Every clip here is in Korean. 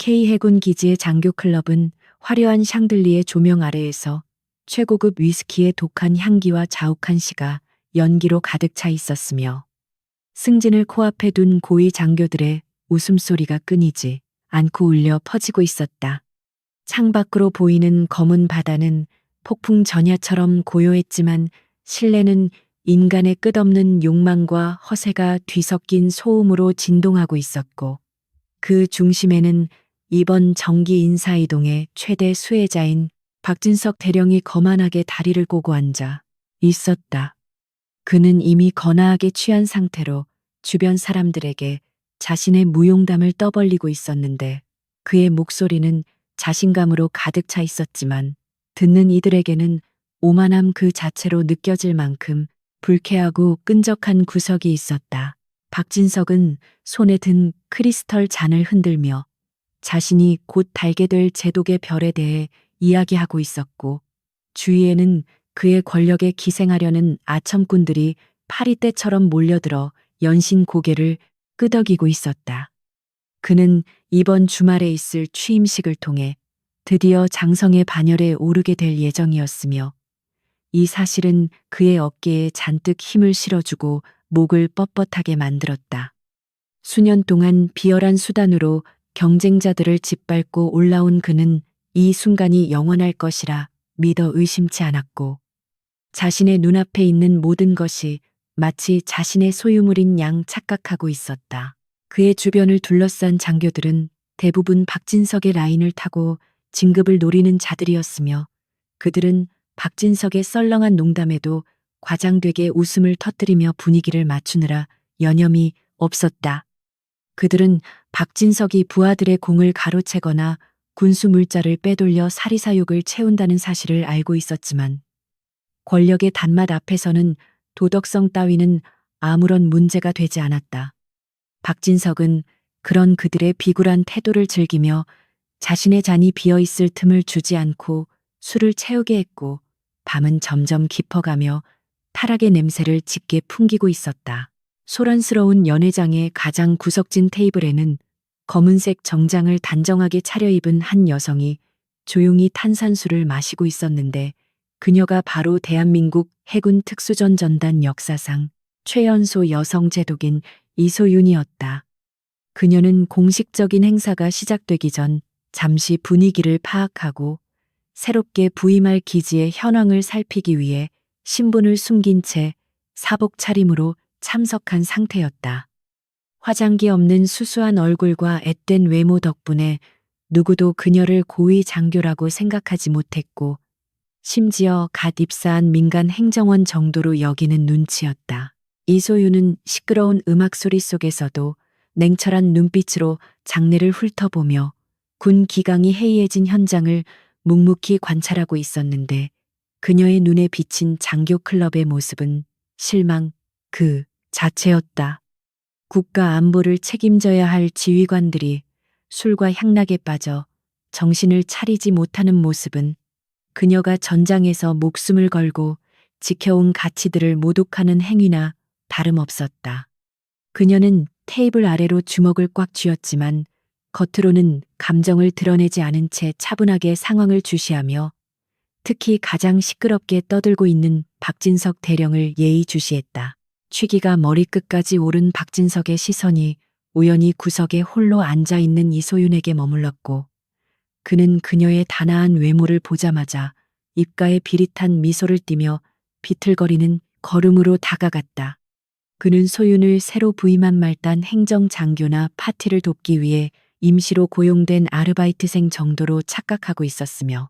K해군 기지의 장교클럽은 화려한 샹들리에 조명 아래에서 최고급 위스키의 독한 향기와 자욱한 시가 연기로 가득 차 있었으며 승진을 코앞에 둔 고위 장교들의 웃음소리가 끊이지 않고 울려 퍼지고 있었다. 창밖으로 보이는 검은 바다는 폭풍 전야처럼 고요했지만 실내는 인간의 끝없는 욕망과 허세가 뒤섞인 소음으로 진동하고 있었고 그 중심에는 이번 정기 인사이동의 최대 수혜자인 박진석 대령이 거만하게 다리를 꼬고 앉아 있었다. 그는 이미 거나하게 취한 상태로 주변 사람들에게 자신의 무용담을 떠벌리고 있었는데 그의 목소리는 자신감으로 가득 차 있었지만 듣는 이들에게는 오만함 그 자체로 느껴질 만큼 불쾌하고 끈적한 구석이 있었다. 박진석은 손에 든 크리스털 잔을 흔들며 자신이 곧 달게 될 제독의 별에 대해 이야기하고 있었고 주위에는 그의 권력에 기생하려는 아첨꾼들이 파리떼처럼 몰려들어 연신 고개를 끄덕이고 있었다. 그는 이번 주말에 있을 취임식을 통해 드디어 장성의 반열에 오르게 될 예정이었으며 이 사실은 그의 어깨에 잔뜩 힘을 실어주고 목을 뻣뻣하게 만들었다. 수년 동안 비열한 수단으로 경쟁자들을 짓밟고 올라온 그는 이 순간이 영원할 것이라 믿어 의심치 않았고 자신의 눈앞에 있는 모든 것이 마치 자신의 소유물인 양 착각하고 있었다. 그의 주변을 둘러싼 장교들은 대부분 박진석의 라인을 타고 진급을 노리는 자들이었으며 그들은 박진석의 썰렁한 농담에도 과장되게 웃음을 터뜨리며 분위기를 맞추느라 여념이 없었다. 그들은 박진석이 부하들의 공을 가로채거나 군수 물자를 빼돌려 사리사욕을 채운다는 사실을 알고 있었지만 권력의 단맛 앞에서는 도덕성 따위는 아무런 문제가 되지 않았다. 박진석은 그런 그들의 비굴한 태도를 즐기며 자신의 잔이 비어있을 틈을 주지 않고 술을 채우게 했고 밤은 점점 깊어가며 타락의 냄새를 짙게 풍기고 있었다. 소란스러운 연회장의 가장 구석진 테이블에는 검은색 정장을 단정하게 차려입은 한 여성이 조용히 탄산수를 마시고 있었는데 그녀가 바로 대한민국 해군 특수전 전단 역사상 최연소 여성 제독인 이소윤이었다. 그녀는 공식적인 행사가 시작되기 전 잠시 분위기를 파악하고 새롭게 부임할 기지의 현황을 살피기 위해 신분을 숨긴 채 사복 차림으로 참석한 상태였다. 화장기 없는 수수한 얼굴과 앳된 외모 덕분에 누구도 그녀를 고위 장교라고 생각하지 못했고 심지어 갓 입사한 민간 행정원 정도로 여기는 눈치였다. 이소윤은 시끄러운 음악 소리 속에서도 냉철한 눈빛으로 장내를 훑어보며 군 기강이 해이해진 현장을 묵묵히 관찰하고 있었는데 그녀의 눈에 비친 장교 클럽의 모습은 실망 그 자체였다. 국가 안보를 책임져야 할 지휘관들이 술과 향락에 빠져 정신을 차리지 못하는 모습은 그녀가 전장에서 목숨을 걸고 지켜온 가치들을 모독하는 행위나 다름없었다. 그녀는 테이블 아래로 주먹을 꽉 쥐었지만 겉으로는 감정을 드러내지 않은 채 차분하게 상황을 주시하며 특히 가장 시끄럽게 떠들고 있는 박진석 대령을 예의주시했다. 취기가 머리끝까지 오른 박진석의 시선이 우연히 구석에 홀로 앉아있는 이소윤에게 머물렀고 그는 그녀의 단아한 외모를 보자마자 입가에 비릿한 미소를 띠며 비틀거리는 걸음으로 다가갔다. 그는 소윤을 새로 부임한 말단 행정장교나 파티를 돕기 위해 임시로 고용된 아르바이트생 정도로 착각하고 있었으며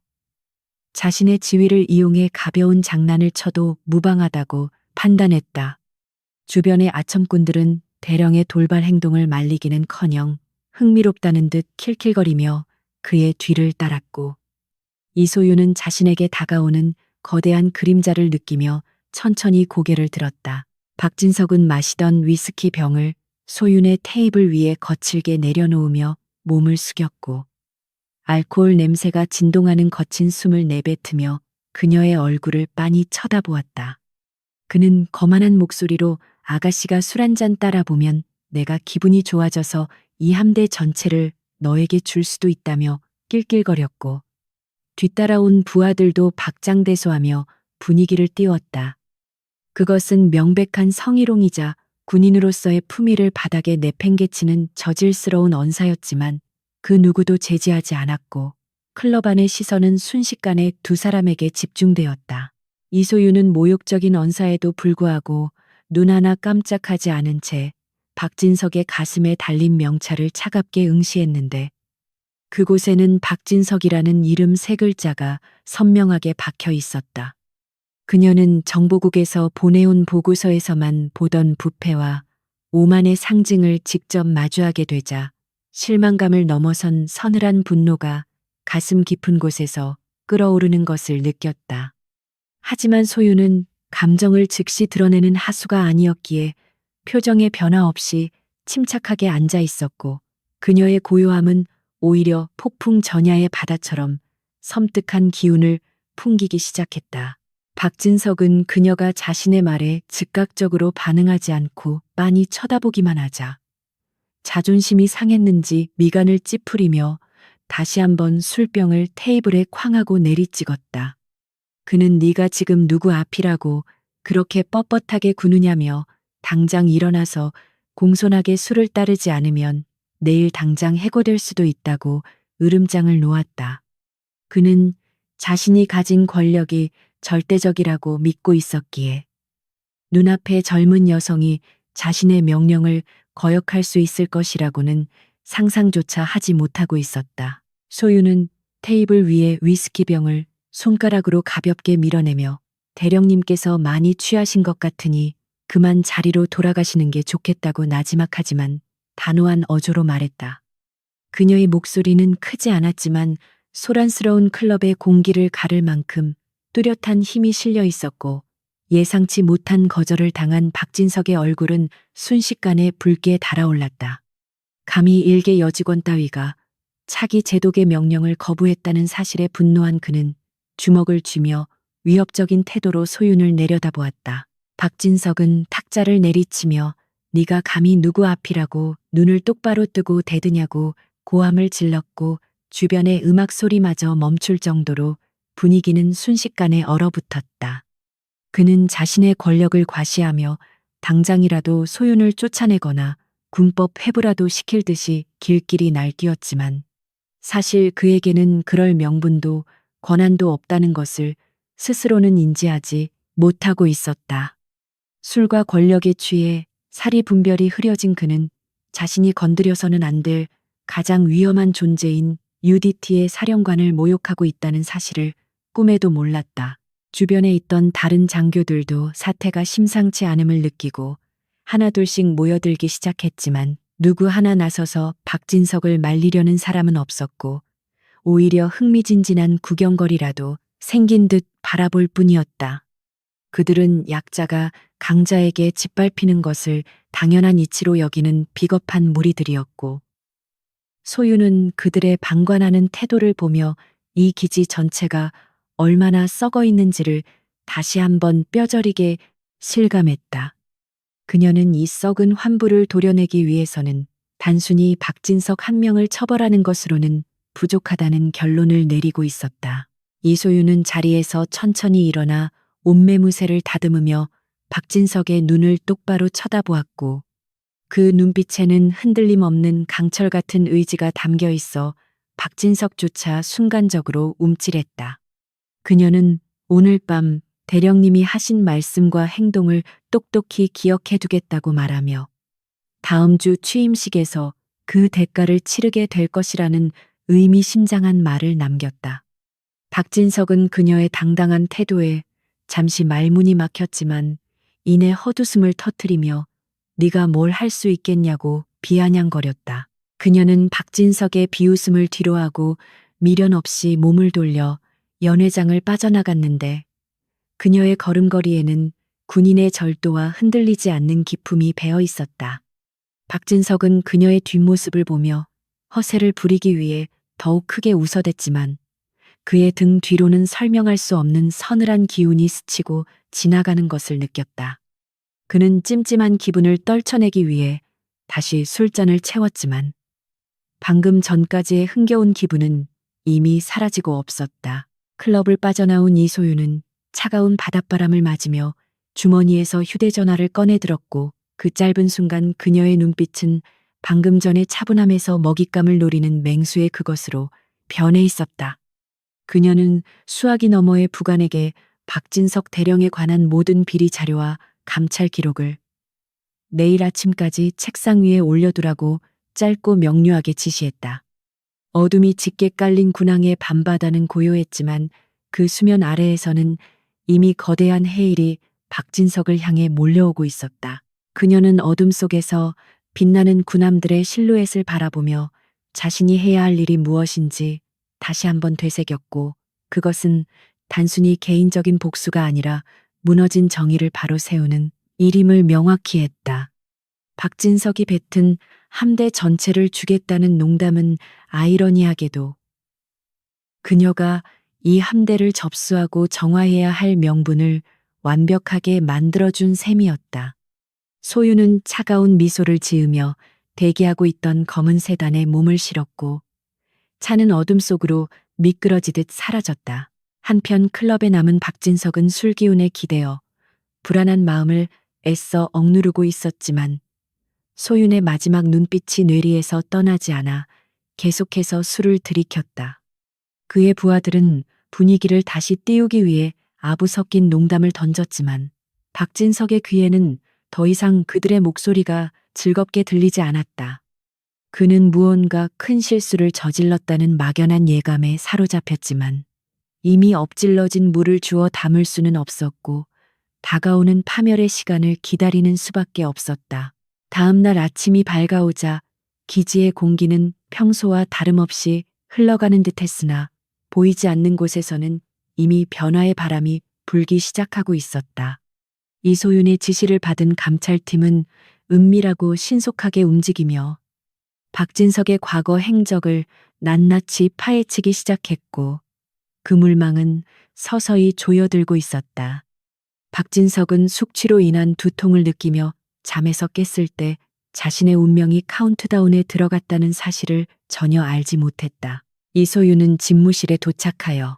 자신의 지위를 이용해 가벼운 장난을 쳐도 무방하다고 판단했다. 주변의 아첨꾼들은 대령의 돌발 행동을 말리기는커녕 흥미롭다는 듯 킬킬거리며 그의 뒤를 따랐고 이소윤은 자신에게 다가오는 거대한 그림자를 느끼며 천천히 고개를 들었다. 박진석은 마시던 위스키 병을 소윤의 테이블 위에 거칠게 내려놓으며 몸을 숙였고 알코올 냄새가 진동하는 거친 숨을 내뱉으며 그녀의 얼굴을 빤히 쳐다보았다. 그는 거만한 목소리로 아가씨가 술 한잔 따라 보면 내가 기분이 좋아져서 이 함대 전체를 너에게 줄 수도 있다며 낄낄거렸고 뒤따라온 부하들도 박장대소하며 분위기를 띄웠다. 그것은 명백한 성희롱이자 군인으로서의 품위를 바닥에 내팽개치는 저질스러운 언사였지만 그 누구도 제지하지 않았고 클럽 안의 시선은 순식간에 두 사람에게 집중되었다. 이소유는 모욕적인 언사에도 불구하고 눈 하나 깜짝하지 않은 채 박진석의 가슴에 달린 명찰을 차갑게 응시했는데 그곳에는 박진석이라는 이름 세 글자가 선명하게 박혀 있었다. 그녀는 정보국에서 보내온 보고서에서만 보던 부패와 오만의 상징을 직접 마주하게 되자 실망감을 넘어선 서늘한 분노가 가슴 깊은 곳에서 끓어오르는 것을 느꼈다. 하지만 소유는 감정을 즉시 드러내는 하수가 아니었기에 표정의 변화 없이 침착하게 앉아 있었고 그녀의 고요함은 오히려 폭풍 전야의 바다처럼 섬뜩한 기운을 풍기기 시작했다. 박진석은 그녀가 자신의 말에 즉각적으로 반응하지 않고 빤히 쳐다보기만 하자 자존심이 상했는지 미간을 찌푸리며 다시 한번 술병을 테이블에 쾅하고 내리찍었다. 그는 네가 지금 누구 앞이라고 그렇게 뻣뻣하게 구느냐며 당장 일어나서 공손하게 술을 따르지 않으면 내일 당장 해고될 수도 있다고 으름장을 놓았다. 그는 자신이 가진 권력이 절대적이라고 믿고 있었기에 눈앞의 젊은 여성이 자신의 명령을 거역할 수 있을 것이라고는 상상조차 하지 못하고 있었다. 소유는 테이블 위에 위스키병을 손가락으로 가볍게 밀어내며 대령님께서 많이 취하신 것 같으니 그만 자리로 돌아가시는 게 좋겠다고 나지막하지만 단호한 어조로 말했다. 그녀의 목소리는 크지 않았지만 소란스러운 클럽의 공기를 가를 만큼 뚜렷한 힘이 실려 있었고 예상치 못한 거절을 당한 박진석의 얼굴은 순식간에 붉게 달아올랐다. 감히 일개 여직원 따위가 차기 제독의 명령을 거부했다는 사실에 분노한 그는 주먹을 쥐며 위협적인 태도로 소윤을 내려다보았다. 박진석은 탁자를 내리치며 네가 감히 누구 앞이라고 눈을 똑바로 뜨고 대드냐고 고함을 질렀고 주변의 음악 소리마저 멈출 정도로 분위기는 순식간에 얼어붙었다. 그는 자신의 권력을 과시하며 당장이라도 소윤을 쫓아내거나 군법 회부라도 시킬 듯이 길길이 날뛰었지만 사실 그에게는 그럴 명분도 권한도 없다는 것을 스스로는 인지하지 못하고 있었다. 술과 권력에 취해 사리 분별이 흐려진 그는 자신이 건드려서는 안 될 가장 위험한 존재인 UDT의 사령관을 모욕하고 있다는 사실을 꿈에도 몰랐다. 주변에 있던 다른 장교들도 사태가 심상치 않음을 느끼고 하나둘씩 모여들기 시작했지만 누구 하나 나서서 박진석을 말리려는 사람은 없었고 오히려 흥미진진한 구경거리라도 생긴 듯 바라볼 뿐이었다. 그들은 약자가 강자에게 짓밟히는 것을 당연한 이치로 여기는 비겁한 무리들이었고 소유는 그들의 방관하는 태도를 보며 이 기지 전체가 얼마나 썩어 있는지를 다시 한번 뼈저리게 실감했다. 그녀는 이 썩은 환부를 도려내기 위해서는 단순히 박진석 한 명을 처벌하는 것으로는 부족하다는 결론을 내리고 있었다. 이소유는 자리에서 천천히 일어나 옷매무새를 다듬으며 박진석의 눈을 똑바로 쳐다보았고 그 눈빛에는 흔들림 없는 강철 같은 의지가 담겨 있어 박진석조차 순간적으로 움찔했다. 그녀는 오늘 밤 대령님이 하신 말씀과 행동을 똑똑히 기억해 두겠다고 말하며 다음 주 취임식에서 그 대가를 치르게 될 것이라는 의미심장한 말을 남겼다. 박진석은 그녀의 당당한 태도에 잠시 말문이 막혔지만 이내 헛웃음을 터뜨리며 네가 뭘 할 수 있겠냐고 비아냥거렸다. 그녀는 박진석의 비웃음을 뒤로하고 미련 없이 몸을 돌려 연회장을 빠져나갔는데 그녀의 걸음걸이에는 군인의 절도와 흔들리지 않는 기품이 배어 있었다. 박진석은 그녀의 뒷모습을 보며 허세를 부리기 위해 더욱 크게 웃어댔지만 그의 등 뒤로는 설명할 수 없는 서늘한 기운이 스치고 지나가는 것을 느꼈다. 그는 찜찜한 기분을 떨쳐내기 위해 다시 술잔을 채웠지만 방금 전까지의 흥겨운 기분은 이미 사라지고 없었다. 클럽을 빠져나온 이소유는 차가운 바닷바람을 맞으며 주머니에서 휴대전화를 꺼내 들었고 그 짧은 순간 그녀의 눈빛은 방금 전의 차분함에서 먹잇감을 노리는 맹수의 그것으로 변해 있었다. 그녀는 수화기 너머의 부관에게 박진석 대령에 관한 모든 비리 자료와 감찰 기록을 내일 아침까지 책상 위에 올려두라고 짧고 명료하게 지시했다. 어둠이 짙게 깔린 군항의 밤바다는 고요했지만 그 수면 아래에서는 이미 거대한 해일이 박진석을 향해 몰려오고 있었다. 그녀는 어둠 속에서 빛나는 군함들의 실루엣을 바라보며 자신이 해야 할 일이 무엇인지 다시 한번 되새겼고, 그것은 단순히 개인적인 복수가 아니라 무너진 정의를 바로 세우는 일임을 명확히 했다. 박진석이 뱉은 함대 전체를 주겠다는 농담은 아이러니하게도 그녀가 이 함대를 접수하고 정화해야 할 명분을 완벽하게 만들어준 셈이었다. 소유는 차가운 미소를 지으며 대기하고 있던 검은 세단에 몸을 실었고 차는 어둠 속으로 미끄러지듯 사라졌다. 한편 클럽에 남은 박진석은 술 기운에 기대어 불안한 마음을 애써 억누르고 있었지만 소윤의 마지막 눈빛이 뇌리에서 떠나지 않아 계속해서 술을 들이켰다. 그의 부하들은 분위기를 다시 띄우기 위해 아부 섞인 농담을 던졌지만 박진석의 귀에는 더 이상 그들의 목소리가 즐겁게 들리지 않았다. 그는 무언가 큰 실수를 저질렀다는 막연한 예감에 사로잡혔지만 이미 엎질러진 물을 주워 담을 수는 없었고 다가오는 파멸의 시간을 기다리는 수밖에 없었다. 다음 날 아침이 밝아오자 기지의 공기는 평소와 다름없이 흘러가는 듯했으나 보이지 않는 곳에서는 이미 변화의 바람이 불기 시작하고 있었다. 이소윤의 지시를 받은 감찰팀은 은밀하고 신속하게 움직이며 박진석의 과거 행적을 낱낱이 파헤치기 시작했고 그 물망은 서서히 조여들고 있었다. 박진석은 숙취로 인한 두통을 느끼며 잠에서 깼을 때 자신의 운명이 카운트다운에 들어갔다는 사실을 전혀 알지 못했다. 이소윤은 집무실에 도착하여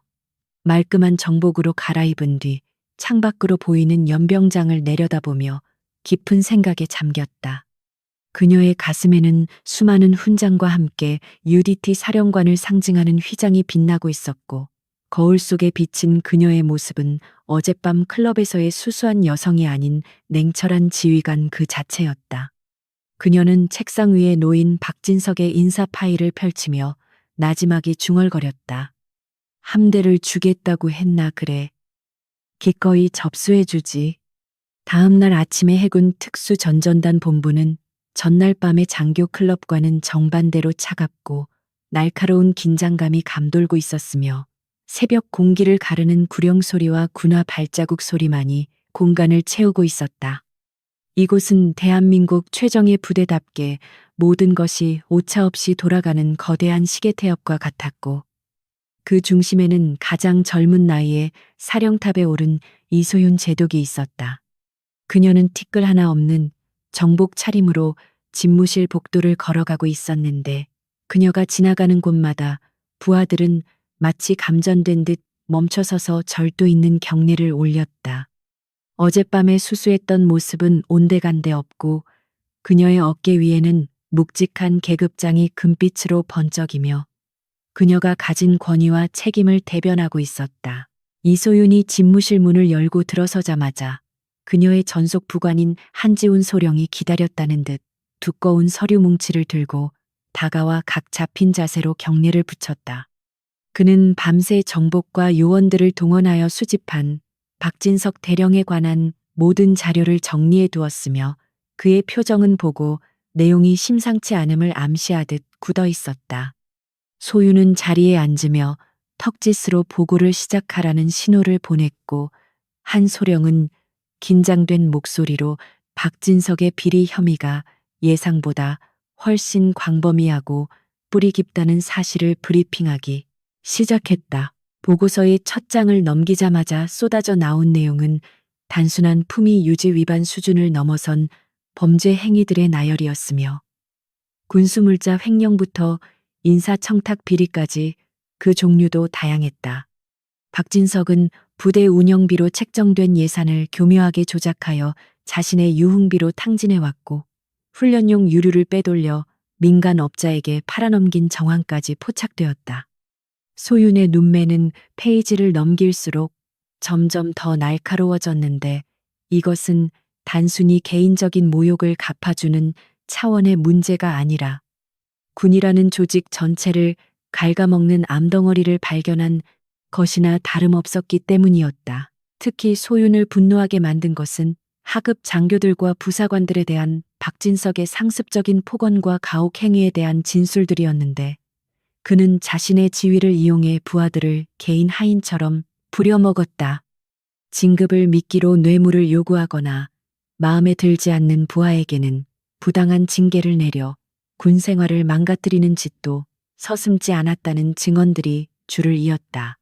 말끔한 정복으로 갈아입은 뒤 창밖으로 보이는 연병장을 내려다보며 깊은 생각에 잠겼다. 그녀의 가슴에는 수많은 훈장과 함께 UDT 사령관을 상징하는 휘장이 빛나고 있었고 거울 속에 비친 그녀의 모습은 어젯밤 클럽에서의 수수한 여성이 아닌 냉철한 지휘관 그 자체였다. 그녀는 책상 위에 놓인 박진석의 인사 파일을 펼치며 나지막이 중얼거렸다. 함대를 주겠다고 했나 그래. 기꺼이 접수해주지. 다음 날 아침에 해군 특수전전단 본부는 전날 밤의 장교 클럽과는 정반대로 차갑고 날카로운 긴장감이 감돌고 있었으며 새벽 공기를 가르는 구령 소리와 군화 발자국 소리만이 공간을 채우고 있었다. 이곳은 대한민국 최정예 부대답게 모든 것이 오차없이 돌아가는 거대한 시계태엽과 같았고 그 중심에는 가장 젊은 나이에 사령탑에 오른 이소윤 제독이 있었다. 그녀는 티끌 하나 없는 정복 차림으로 집무실 복도를 걸어가고 있었는데 그녀가 지나가는 곳마다 부하들은 마치 감전된 듯 멈춰서서 절도 있는 경례를 올렸다. 어젯밤에 수수했던 모습은 온데간데 없고 그녀의 어깨 위에는 묵직한 계급장이 금빛으로 번쩍이며 그녀가 가진 권위와 책임을 대변하고 있었다. 이소윤이 집무실 문을 열고 들어서자마자 그녀의 전속 부관인 한지훈 소령이 기다렸다는 듯 두꺼운 서류 뭉치를 들고 다가와 각 잡힌 자세로 경례를 붙였다. 그는 밤새 정복과 요원들을 동원하여 수집한 박진석 대령에 관한 모든 자료를 정리해 두었으며 그의 표정은 보고 내용이 심상치 않음을 암시하듯 굳어 있었다. 소유는 자리에 앉으며 턱짓으로 보고를 시작하라는 신호를 보냈고 한 소령은 긴장된 목소리로 박진석의 비리 혐의가 예상보다 훨씬 광범위하고 뿌리 깊다는 사실을 브리핑하기 시작했다. 보고서의 첫 장을 넘기자마자 쏟아져 나온 내용은 단순한 품위 유지 위반 수준을 넘어선 범죄 행위들의 나열이었으며 군수물자 횡령부터 인사청탁 비리까지 그 종류도 다양했다. 박진석은 부대 운영비로 책정된 예산을 교묘하게 조작하여 자신의 유흥비로 탕진해왔고 훈련용 유류를 빼돌려 민간 업자에게 팔아넘긴 정황까지 포착되었다. 소윤의 눈매는 페이지를 넘길수록 점점 더 날카로워졌는데 이것은 단순히 개인적인 모욕을 갚아주는 차원의 문제가 아니라 군이라는 조직 전체를 갉아먹는 암덩어리를 발견한 것이나 다름없었기 때문이었다. 특히 소윤을 분노하게 만든 것은 하급 장교들과 부사관들에 대한 박진석의 상습적인 폭언과 가혹 행위에 대한 진술들이었는데 그는 자신의 지위를 이용해 부하들을 개인 하인처럼 부려먹었다. 진급을 미끼로 뇌물을 요구하거나 마음에 들지 않는 부하에게는 부당한 징계를 내려 군 생활을 망가뜨리는 짓도 서슴지 않았다는 증언들이 줄을 이었다.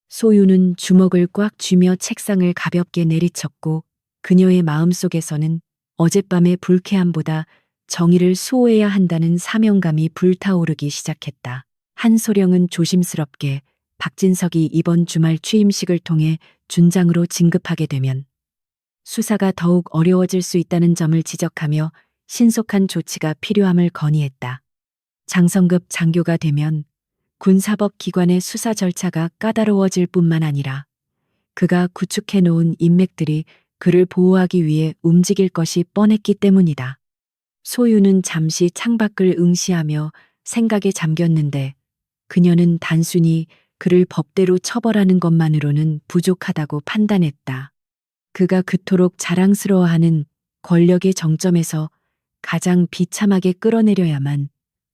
소윤은 주먹을 꽉 쥐며 책상을 가볍게 내리쳤고 그녀의 마음속에서는 어젯밤의 불쾌함보다 정의를 수호해야 한다는 사명감이 불타오르기 시작했다. 한소령은 조심스럽게 박진석이 이번 주말 취임식을 통해 준장으로 진급하게 되면 수사가 더욱 어려워질 수 있다는 점을 지적하며 신속한 조치가 필요함을 건의했다. 장성급 장교가 되면 군사법기관의 수사 절차가 까다로워질 뿐만 아니라 그가 구축해 놓은 인맥들이 그를 보호하기 위해 움직일 것이 뻔했기 때문이다. 소유는 잠시 창밖을 응시하며 생각에 잠겼는데 그녀는 단순히 그를 법대로 처벌하는 것만으로는 부족하다고 판단했다. 그가 그토록 자랑스러워하는 권력의 정점에서 가장 비참하게 끌어내려야만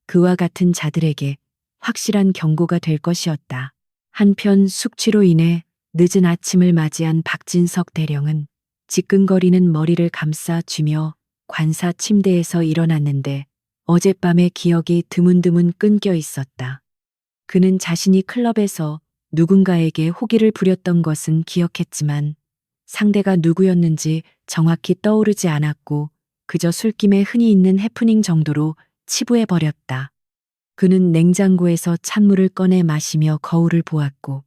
그와 같은 자들에게 확실한 경고가 될 것이었다. 한편 숙취로 인해 늦은 아침을 맞이한 박진석 대령은 지끈거리는 머리를 감싸 쥐며 관사 침대에서 일어났는데 어젯밤의 기억이 드문드문 끊겨 있었다. 그는 자신이 클럽에서 누군가에게 호기를 부렸던 것은 기억했지만 상대가 누구였는지 정확히 떠오르지 않았고 그저 술김에 흔히 있는 해프닝 정도로 치부해버렸다. 그는 냉장고에서 찬물을 꺼내 마시며 거울을 보았고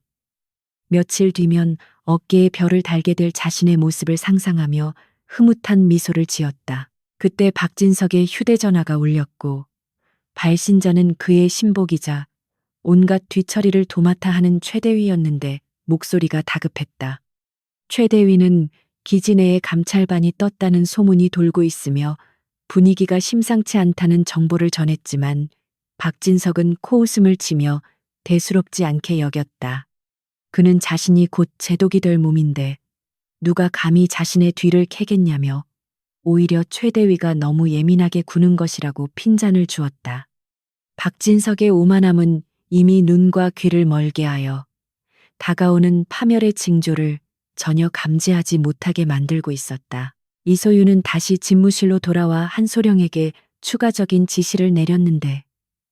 며칠 뒤면 어깨에 별을 달게 될 자신의 모습을 상상하며 흐뭇한 미소를 지었다. 그때 박진석의 휴대전화가 울렸고 발신자는 그의 신복이자 온갖 뒤처리를 도맡아 하는 최대위였는데 목소리가 다급했다. 최대위는 기지 내에 감찰반이 떴다는 소문이 돌고 있으며 분위기가 심상치 않다는 정보를 전했지만 박진석은 코웃음을 치며 대수롭지 않게 여겼다. 그는 자신이 곧 제독이 될 몸인데 누가 감히 자신의 뒤를 캐겠냐며 오히려 최대위가 너무 예민하게 구는 것이라고 핀잔을 주었다. 박진석의 오만함은 이미 눈과 귀를 멀게 하여 다가오는 파멸의 징조를 전혀 감지하지 못하게 만들고 있었다. 이소윤은 다시 집무실로 돌아와 한소령에게 추가적인 지시를 내렸는데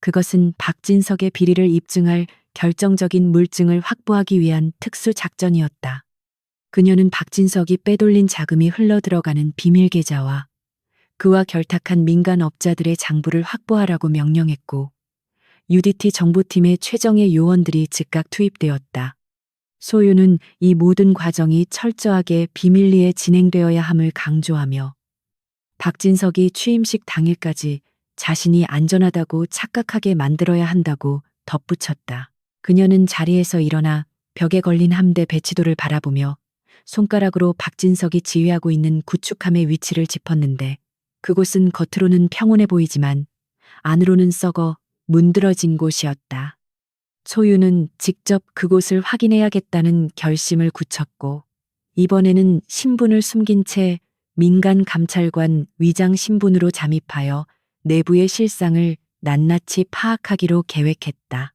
그것은 박진석의 비리를 입증할 결정적인 물증을 확보하기 위한 특수 작전이었다. 그녀는 박진석이 빼돌린 자금이 흘러들어가는 비밀 계좌와 그와 결탁한 민간 업자들의 장부를 확보하라고 명령했고 UDT 정보팀의 최정예 요원들이 즉각 투입되었다. 소유는 이 모든 과정이 철저하게 비밀리에 진행되어야 함을 강조하며 박진석이 취임식 당일까지 자신이 안전하다고 착각하게 만들어야 한다고 덧붙였다. 그녀는 자리에서 일어나 벽에 걸린 함대 배치도를 바라보며 손가락으로 박진석이 지휘하고 있는 구축함의 위치를 짚었는데 그곳은 겉으로는 평온해 보이지만 안으로는 썩어 문드러진 곳이었다. 소유는 직접 그곳을 확인해야겠다는 결심을 굳혔고 이번에는 신분을 숨긴 채 민간 감찰관 위장 신분으로 잠입하여 내부의 실상을 낱낱이 파악하기로 계획했다.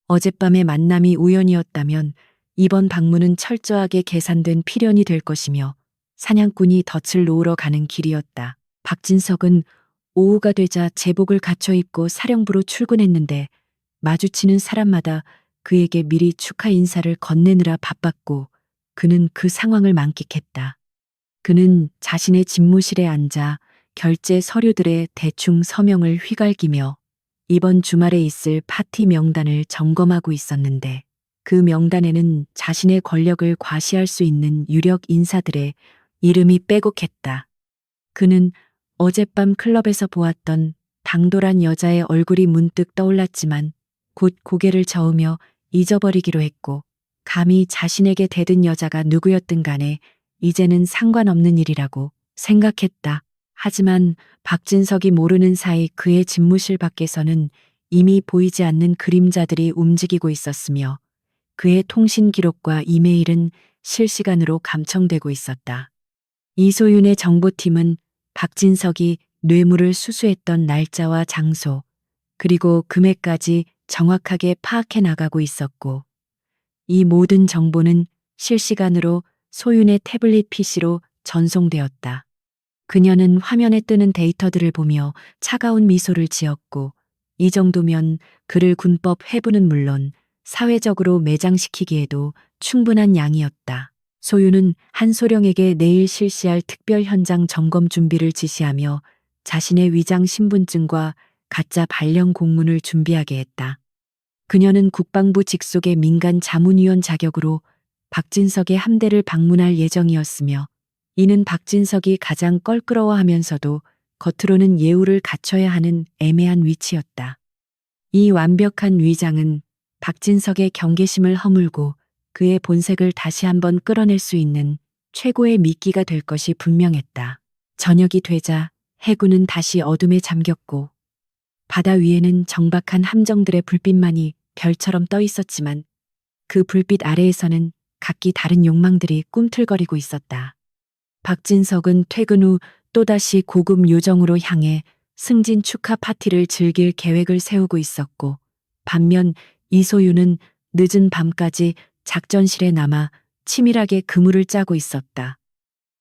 어젯밤의 만남이 우연이었다면 이번 방문은 철저하게 계산된 필연이 될 것이며 사냥꾼이 덫을 놓으러 가는 길이었다. 박진석은 오후가 되자 제복을 갖춰 입고 사령부로 출근했는데 마주치는 사람마다 그에게 미리 축하 인사를 건네느라 바빴고 그는 그 상황을 만끽했다. 그는 자신의 집무실에 앉아 결제 서류들의 대충 서명을 휘갈기며 이번 주말에 있을 파티 명단을 점검하고 있었는데 그 명단에는 자신의 권력을 과시할 수 있는 유력 인사들의 이름이 빼곡했다. 그는 어젯밤 클럽에서 보았던 당돌한 여자의 얼굴이 문득 떠올랐지만 곧 고개를 저으며 잊어버리기로 했고, 감히 자신에게 대든 여자가 누구였든 간에 이제는 상관없는 일이라고 생각했다. 하지만 박진석이 모르는 사이 그의 집무실 밖에서는 이미 보이지 않는 그림자들이 움직이고 있었으며 그의 통신 기록과 이메일은 실시간으로 감청되고 있었다. 이소윤의 정보팀은 박진석이 뇌물을 수수했던 날짜와 장소, 그리고 금액까지 정확하게 파악해 나가고 있었고, 이 모든 정보는 실시간으로 소윤의 태블릿 PC로 전송되었다. 그녀는 화면에 뜨는 데이터들을 보며 차가운 미소를 지었고, 이 정도면 그를 군법 회부는 물론 사회적으로 매장시키기에도 충분한 양이었다. 소윤은 한소령에게 내일 실시할 특별 현장 점검 준비를 지시하며 자신의 위장 신분증과 가짜 발령 공문을 준비하게 했다. 그녀는 국방부 직속의 민간 자문위원 자격으로 박진석의 함대를 방문할 예정이었으며, 이는 박진석이 가장 껄끄러워하면서도 겉으로는 예우를 갖춰야 하는 애매한 위치였다. 이 완벽한 위장은 박진석의 경계심을 허물고 그의 본색을 다시 한번 끌어낼 수 있는 최고의 미끼가 될 것이 분명했다. 저녁이 되자 해군은 다시 어둠에 잠겼고 바다 위에는 정박한 함정들의 불빛만이 별처럼 떠 있었지만 그 불빛 아래에서는 각기 다른 욕망들이 꿈틀거리고 있었다. 박진석은 퇴근 후 또다시 고급 요정으로 향해 승진 축하 파티를 즐길 계획을 세우고 있었고, 반면 이소윤은 늦은 밤까지 작전실에 남아 치밀하게 그물을 짜고 있었다.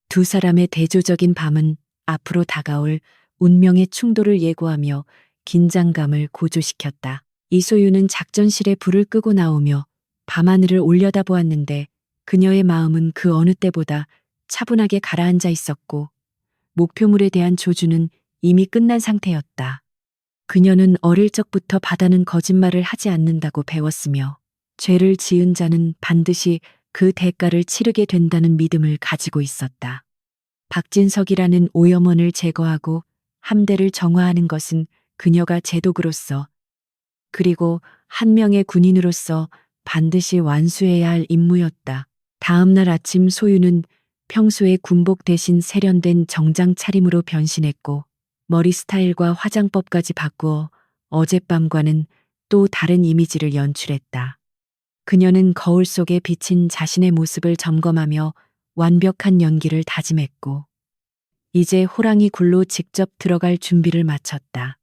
두 사람의 대조적인 밤은 앞으로 다가올 운명의 충돌을 예고하며 긴장감을 고조시켰다. 이소윤은 작전실에 불을 끄고 나오며 밤하늘을 올려다보았는데 그녀의 마음은 그 어느 때보다 차분하게 가라앉아 있었고, 목표물에 대한 조주는 이미 끝난 상태였다. 그녀는 어릴 적부터 바다는 거짓말을 하지 않는다고 배웠으며 죄를 지은 자는 반드시 그 대가를 치르게 된다는 믿음을 가지고 있었다. 박진석이라는 오염원을 제거하고 함대를 정화하는 것은 그녀가 제독으로서, 그리고 한 명의 군인으로서 반드시 완수해야 할 임무였다. 다음 날 아침 소윤은 평소의 군복 대신 세련된 정장 차림으로 변신했고 머리 스타일과 화장법까지 바꾸어 어젯밤과는 또 다른 이미지를 연출했다. 그녀는 거울 속에 비친 자신의 모습을 점검하며 완벽한 연기를 다짐했고 이제 호랑이 굴로 직접 들어갈 준비를 마쳤다.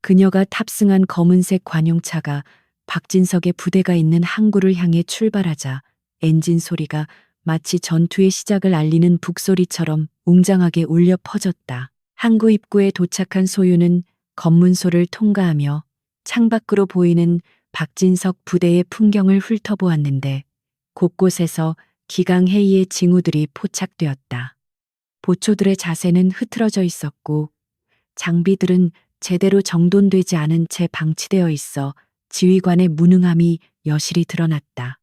그녀가 탑승한 검은색 관용차가 박진석의 부대가 있는 항구를 향해 출발하자 엔진 소리가 마치 전투의 시작을 알리는 북소리처럼 웅장하게 울려 퍼졌다. 항구 입구에 도착한 소윤은 검문소를 통과하며 창밖으로 보이는 박진석 부대의 풍경을 훑어보았는데 곳곳에서 기강회의의 징후들이 포착되었다. 보초들의 자세는 흐트러져 있었고 장비들은 제대로 정돈되지 않은 채 방치되어 있어 지휘관의 무능함이 여실히 드러났다.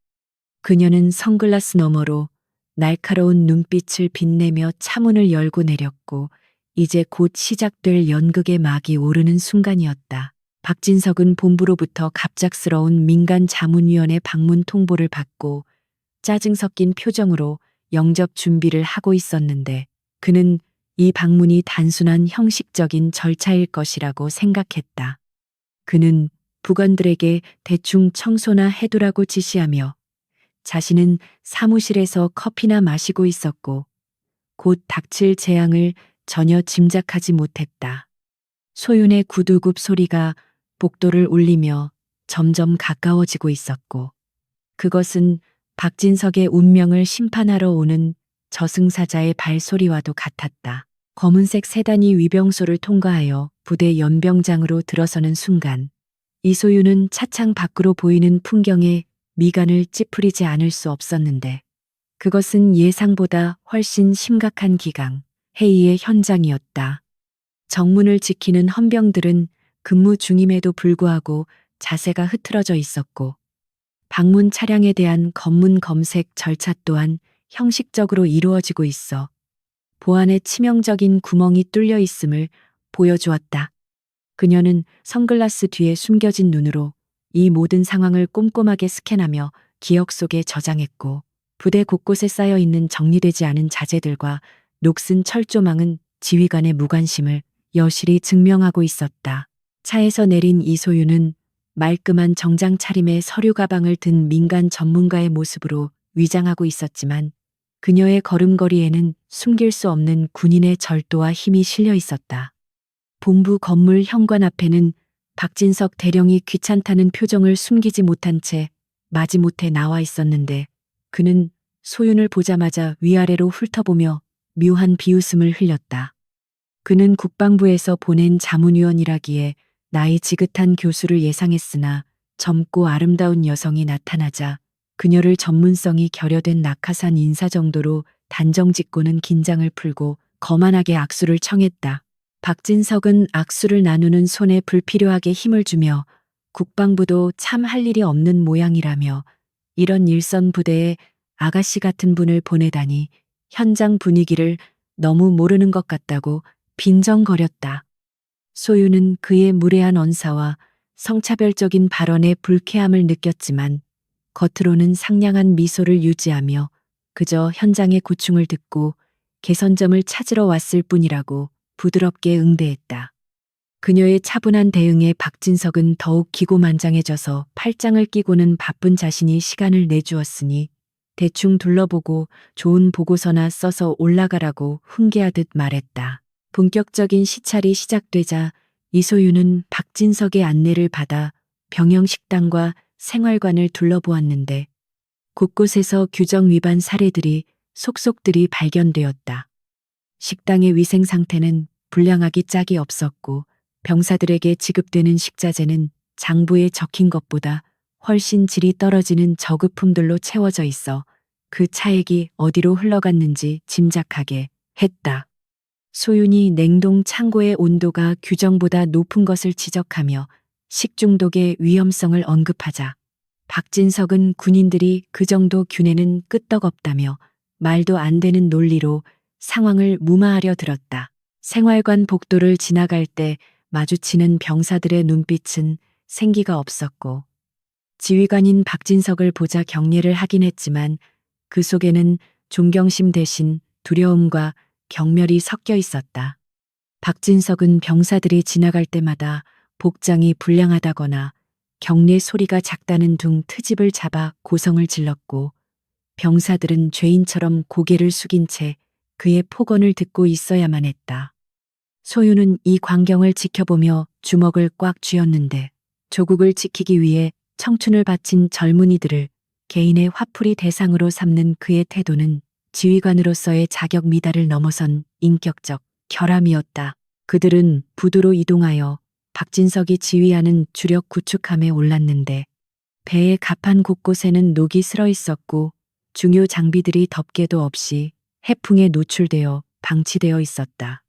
그녀는 선글라스 너머로 날카로운 눈빛을 빛내며 차문을 열고 내렸고 이제 곧 시작될 연극의 막이 오르는 순간이었다. 박진석은 본부로부터 갑작스러운 민간 자문위원회 방문 통보를 받고 짜증 섞인 표정으로 영접 준비를 하고 있었는데 그는 이 방문이 단순한 형식적인 절차일 것이라고 생각했다. 그는 부관들에게 대충 청소나 해두라고 지시하며 자신은 사무실에서 커피나 마시고 있었고 곧 닥칠 재앙을 전혀 짐작하지 못했다. 소윤의 구두굽 소리가 복도를 울리며 점점 가까워지고 있었고 그것은 박진석의 운명을 심판하러 오는 저승사자의 발소리와도 같았다. 검은색 세단이 위병소를 통과하여 부대 연병장으로 들어서는 순간 이소윤은 차창 밖으로 보이는 풍경에 미간을 찌푸리지 않을 수 없었는데 그것은 예상보다 훨씬 심각한 기강, 회의의 현장이었다. 정문을 지키는 헌병들은 근무 중임에도 불구하고 자세가 흐트러져 있었고 방문 차량에 대한 검문 검색 절차 또한 형식적으로 이루어지고 있어 보안에 치명적인 구멍이 뚫려 있음을 보여주었다. 그녀는 선글라스 뒤에 숨겨진 눈으로 이 모든 상황을 꼼꼼하게 스캔하며 기억 속에 저장했고 부대 곳곳에 쌓여 있는 정리되지 않은 자재들과 녹슨 철조망은 지휘관의 무관심을 여실히 증명하고 있었다. 차에서 내린 이소유는 말끔한 정장 차림의 서류 가방을 든 민간 전문가의 모습으로 위장하고 있었지만 그녀의 걸음걸이에는 숨길 수 없는 군인의 절도와 힘이 실려 있었다. 본부 건물 현관 앞에는 박진석 대령이 귀찮다는 표정을 숨기지 못한 채 마지못해 나와 있었는데 그는 소윤을 보자마자 위아래로 훑어보며 묘한 비웃음을 흘렸다. 그는 국방부에서 보낸 자문위원이라기에 나이 지긋한 교수를 예상했으나 젊고 아름다운 여성이 나타나자 그녀를 전문성이 결여된 낙하산 인사 정도로 단정짓고는 긴장을 풀고 거만하게 악수를 청했다. 박진석은 악수를 나누는 손에 불필요하게 힘을 주며 국방부도 참 할 일이 없는 모양이라며 이런 일선 부대에 아가씨 같은 분을 보내다니 현장 분위기를 너무 모르는 것 같다고 빈정거렸다. 소유는 그의 무례한 언사와 성차별적인 발언에 불쾌함을 느꼈지만 겉으로는 상냥한 미소를 유지하며 그저 현장의 고충을 듣고 개선점을 찾으러 왔을 뿐이라고 부드럽게 응대했다. 그녀의 차분한 대응에 박진석은 더욱 기고만장해져서 팔짱을 끼고는 바쁜 자신이 시간을 내주었으니 대충 둘러보고 좋은 보고서나 써서 올라가라고 훈계하듯 말했다. 본격적인 시찰이 시작되자 이소유는 박진석의 안내를 받아 병영식당과 생활관을 둘러보았는데 곳곳에서 규정 위반 사례들이 속속들이 발견되었다. 식당의 위생 상태는 불량하기 짝이 없었고 병사들에게 지급되는 식자재는 장부에 적힌 것보다 훨씬 질이 떨어지는 저급품들로 채워져 있어 그 차액이 어디로 흘러갔는지 짐작하게 했다. 소윤이 냉동 창고의 온도가 규정보다 높은 것을 지적하며 식중독의 위험성을 언급하자 박진석은 군인들이 그 정도 균에는 끄떡없다며 말도 안 되는 논리로 상황을 무마하려 들었다. 생활관 복도를 지나갈 때 마주치는 병사들의 눈빛은 생기가 없었고 지휘관인 박진석을 보자 경례를 하긴 했지만 그 속에는 존경심 대신 두려움과 경멸이 섞여 있었다. 박진석은 병사들이 지나갈 때마다 복장이 불량하다거나 경례 소리가 작다는 둥 트집을 잡아 고성을 질렀고 병사들은 죄인처럼 고개를 숙인 채 그의 폭언을 듣고 있어야만 했다. 소유는 이 광경을 지켜보며 주먹을 꽉 쥐었는데 조국을 지키기 위해 청춘을 바친 젊은이들을 개인의 화풀이 대상으로 삼는 그의 태도는 지휘관으로서의 자격 미달을 넘어선 인격적 결함이었다. 그들은 부두로 이동하여 박진석이 지휘하는 주력 구축함에 올랐는데 배의 갑판 곳곳에는 녹이 슬어 있었고 중요 장비들이 덮개도 없이 해풍에 노출되어 방치되어 있었다.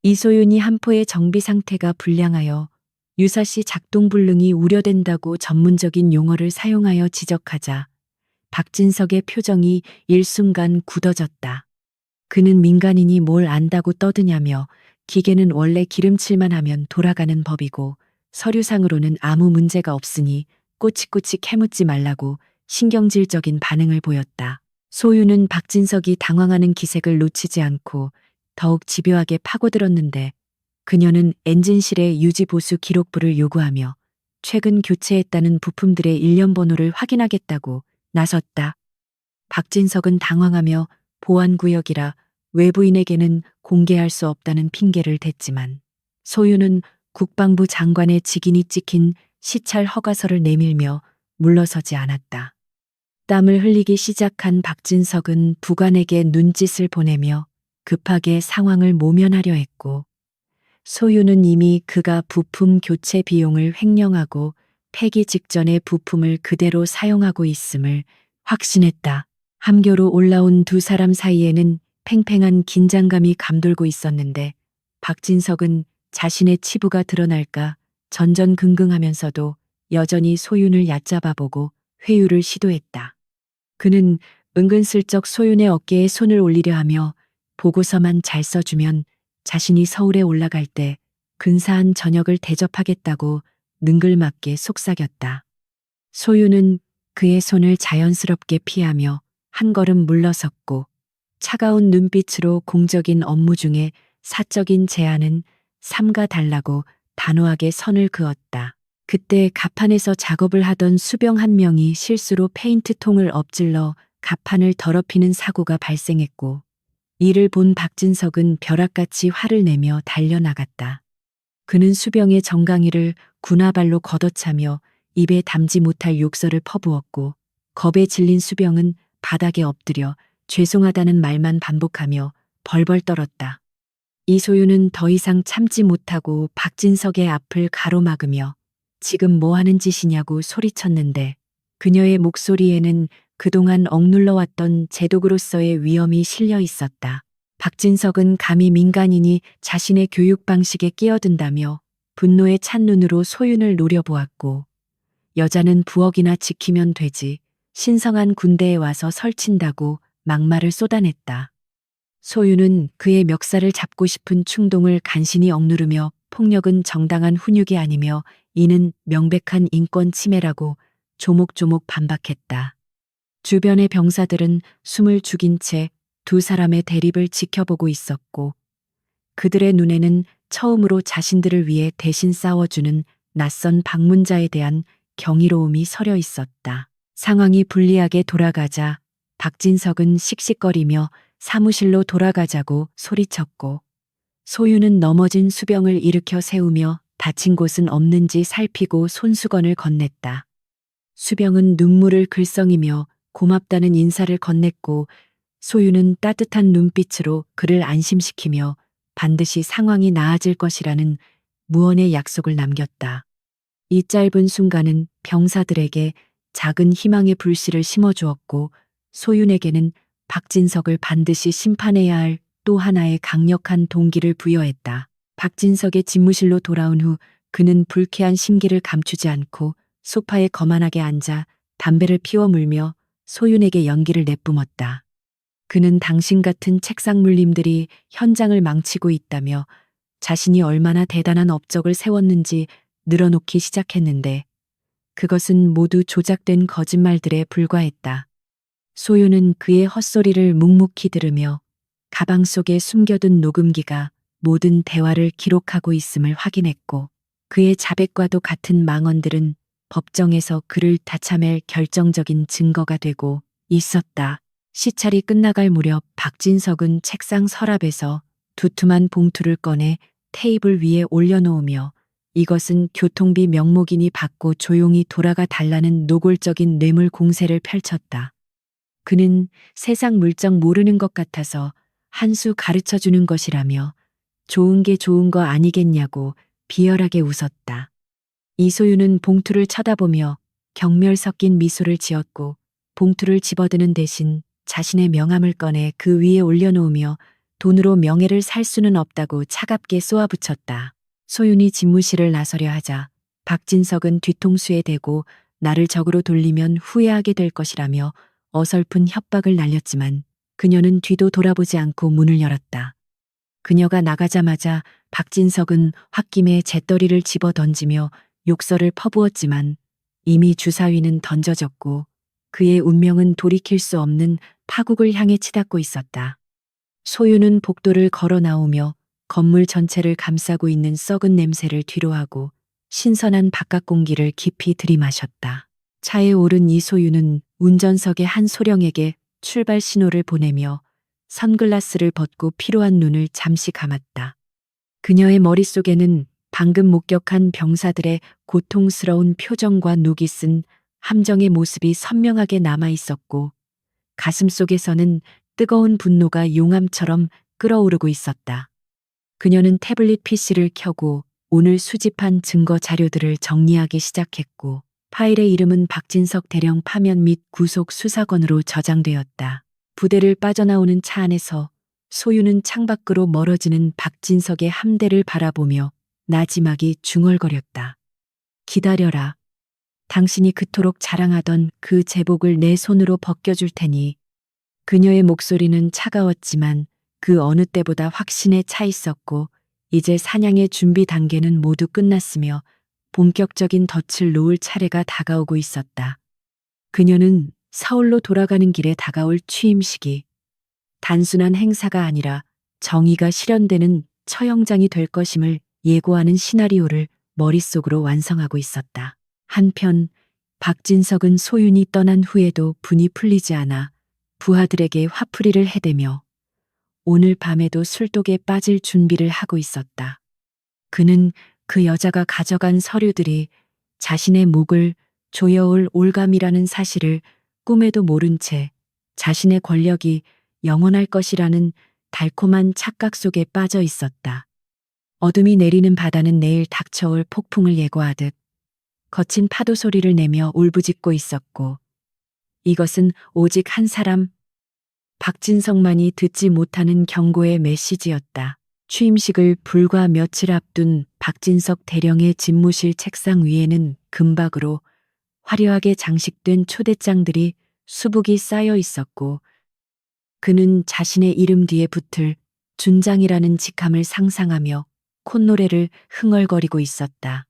이소윤이 함포의 정비 상태가 불량하여 유사시 작동불능이 우려된다고 전문적인 용어를 사용하여 지적하자 박진석의 표정이 일순간 굳어졌다. 그는 민간인이 뭘 안다고 떠드냐며 기계는 원래 기름칠만 하면 돌아가는 법이고 서류상으로는 아무 문제가 없으니 꼬치꼬치 캐묻지 말라고 신경질적인 반응을 보였다. 소유는 박진석이 당황하는 기색을 놓치지 않고 더욱 집요하게 파고들었는데 그녀는 엔진실의 유지보수 기록부를 요구하며 최근 교체했다는 부품들의 일련 번호를 확인하겠다고 나섰다. 박진석은 당황하며 보안구역이라 외부인에게는 공개할 수 없다는 핑계를 댔지만 소유는 국방부 장관의 직인이 찍힌 시찰 허가서를 내밀며 물러서지 않았다. 땀을 흘리기 시작한 박진석은 부관에게 눈짓을 보내며 급하게 상황을 모면하려 했고 소유는 이미 그가 부품 교체 비용을 횡령하고 폐기 직전에 부품을 그대로 사용하고 있음을 확신했다. 함교로 올라온 두 사람 사이에는 팽팽한 긴장감이 감돌고 있었는데 박진석은 자신의 치부가 드러날까 전전긍긍하면서도 여전히 소윤을 얕잡아보고 회유를 시도했다. 그는 은근슬쩍 소윤의 어깨에 손을 올리려 하며 보고서만 잘 써주면 자신이 서울에 올라갈 때 근사한 저녁을 대접하겠다고 능글맞게 속삭였다. 소윤은 그의 손을 자연스럽게 피하며 한 걸음 물러섰고 차가운 눈빛으로 공적인 업무 중에 사적인 제안은 삼가 달라고 단호하게 선을 그었다. 그때 갑판에서 작업을 하던 수병 한 명이 실수로 페인트통을 엎질러 갑판을 더럽히는 사고가 발생했고 이를 본 박진석은 벼락같이 화를 내며 달려나갔다. 그는 수병의 정강이를 군화발로 걷어차며 입에 담지 못할 욕설을 퍼부었고 겁에 질린 수병은 바닥에 엎드려 죄송하다는 말만 반복하며 벌벌 떨었다. 이소윤은 더 이상 참지 못하고 박진석의 앞을 가로막으며 지금 뭐 하는 짓이냐고 소리쳤는데 그녀의 목소리에는 그동안 억눌러왔던 제독으로서의 위엄이 실려 있었다. 박진석은 감히 민간인이 자신의 교육 방식에 끼어든다며 분노에 찬 눈으로 소윤을 노려보았고 여자는 부엌이나 지키면 되지 신성한 군대에 와서 설친다고 막말을 쏟아냈다. 소윤은 그의 멱살을 잡고 싶은 충동을 간신히 억누르며 폭력은 정당한 훈육이 아니며 이는 명백한 인권 침해라고 조목조목 반박했다. 주변의 병사들은 숨을 죽인 채 두 사람의 대립을 지켜보고 있었고 그들의 눈에는 처음으로 자신들을 위해 대신 싸워주는 낯선 방문자에 대한 경이로움이 서려 있었다. 상황이 불리하게 돌아가자 박진석은 씩씩거리며 사무실로 돌아가자고 소리쳤고 소윤은 넘어진 수병을 일으켜 세우며 다친 곳은 없는지 살피고 손수건을 건넸다. 수병은 눈물을 글썽이며 고맙다는 인사를 건넸고 소윤은 따뜻한 눈빛으로 그를 안심시키며 반드시 상황이 나아질 것이라는 무언의 약속을 남겼다. 이 짧은 순간은 병사들에게 작은 희망의 불씨를 심어주었고 소윤에게는 박진석을 반드시 심판해야 할 또 하나의 강력한 동기를 부여했다. 박진석의 집무실로 돌아온 후 그는 불쾌한 심기를 감추지 않고 소파에 거만하게 앉아 담배를 피워 물며 소윤에게 연기를 내뿜었다. 그는 당신 같은 책상 물림들이 현장을 망치고 있다며 자신이 얼마나 대단한 업적을 세웠는지 늘어놓기 시작했는데 그것은 모두 조작된 거짓말들에 불과했다. 소윤은 그의 헛소리를 묵묵히 들으며 가방 속에 숨겨둔 녹음기가 모든 대화를 기록하고 있음을 확인했고 그의 자백과도 같은 망언들은 법정에서 그를 다참할 결정적인 증거가 되고 있었다. 시찰이 끝나갈 무렵 박진석은 책상 서랍에서 두툼한 봉투를 꺼내 테이블 위에 올려놓으며 이것은 교통비 명목이니 받고 조용히 돌아가 달라는 노골적인 뇌물 공세를 펼쳤다. 그는 세상 물정 모르는 것 같아서 한 수 가르쳐 주는 것이라며 좋은 게 좋은 거 아니겠냐고 비열하게 웃었다. 이소윤은 봉투를 쳐다보며 경멸 섞인 미소를 지었고 봉투를 집어드는 대신 자신의 명함을 꺼내 그 위에 올려놓으며 돈으로 명예를 살 수는 없다고 차갑게 쏘아붙였다. 소윤이 집무실을 나서려 하자 박진석은 뒤통수에 대고 나를 적으로 돌리면 후회하게 될 것이라며 어설픈 협박을 날렸지만 그녀는 뒤도 돌아보지 않고 문을 열었다. 그녀가 나가자마자 박진석은 홧김에 재떨이를 집어 던지며 욕설을 퍼부었지만 이미 주사위는 던져졌고 그의 운명은 돌이킬 수 없는 파국을 향해 치닫고 있었다. 소윤은 복도를 걸어 나오며 건물 전체를 감싸고 있는 썩은 냄새를 뒤로하고 신선한 바깥 공기를 깊이 들이마셨다. 차에 오른 이소윤은 운전석의 한 소령에게 출발 신호를 보내며 선글라스를 벗고 피로한 눈을 잠시 감았다. 그녀의 머릿속에는 방금 목격한 병사들의 고통스러운 표정과 녹이 쓴 함정의 모습이 선명하게 남아 있었고 가슴 속에서는 뜨거운 분노가 용암처럼 끓어오르고 있었다. 그녀는 태블릿 PC를 켜고 오늘 수집한 증거 자료들을 정리하기 시작했고 파일의 이름은 박진석 대령 파면 및 구속 수사관으로 저장되었다. 부대를 빠져나오는 차 안에서 소윤은 창밖으로 멀어지는 박진석의 함대를 바라보며 나지막이 중얼거렸다. 기다려라. 당신이 그토록 자랑하던 그 제복을 내 손으로 벗겨줄 테니. 그녀의 목소리는 차가웠지만 그 어느 때보다 확신에 차 있었고 이제 사냥의 준비 단계는 모두 끝났으며 본격적인 덫을 놓을 차례가 다가오고 있었다. 그녀는 서울로 돌아가는 길에 다가올 취임식이 단순한 행사가 아니라 정의가 실현되는 처형장이 될 것임을 예고하는 시나리오를 머릿속으로 완성하고 있었다. 한편 박진석은 소윤이 떠난 후에도 분이 풀리지 않아 부하들에게 화풀이를 해대며 오늘 밤에도 술독에 빠질 준비를 하고 있었다. 그는 그 여자가 가져간 서류들이 자신의 목을 조여올 올감이라는 사실을 꿈에도 모른 채 자신의 권력이 영원할 것이라는 달콤한 착각 속에 빠져 있었다. 어둠이 내리는 바다는 내일 닥쳐올 폭풍을 예고하듯 거친 파도 소리를 내며 울부짖고 있었고 이것은 오직 한 사람, 박진석만이 듣지 못하는 경고의 메시지였다. 취임식을 불과 며칠 앞둔 박진석 대령의 집무실 책상 위에는 금박으로 화려하게 장식된 초대장들이 수북이 쌓여 있었고 그는 자신의 이름 뒤에 붙을 준장이라는 직함을 상상하며 콧노래를 흥얼거리고 있었다.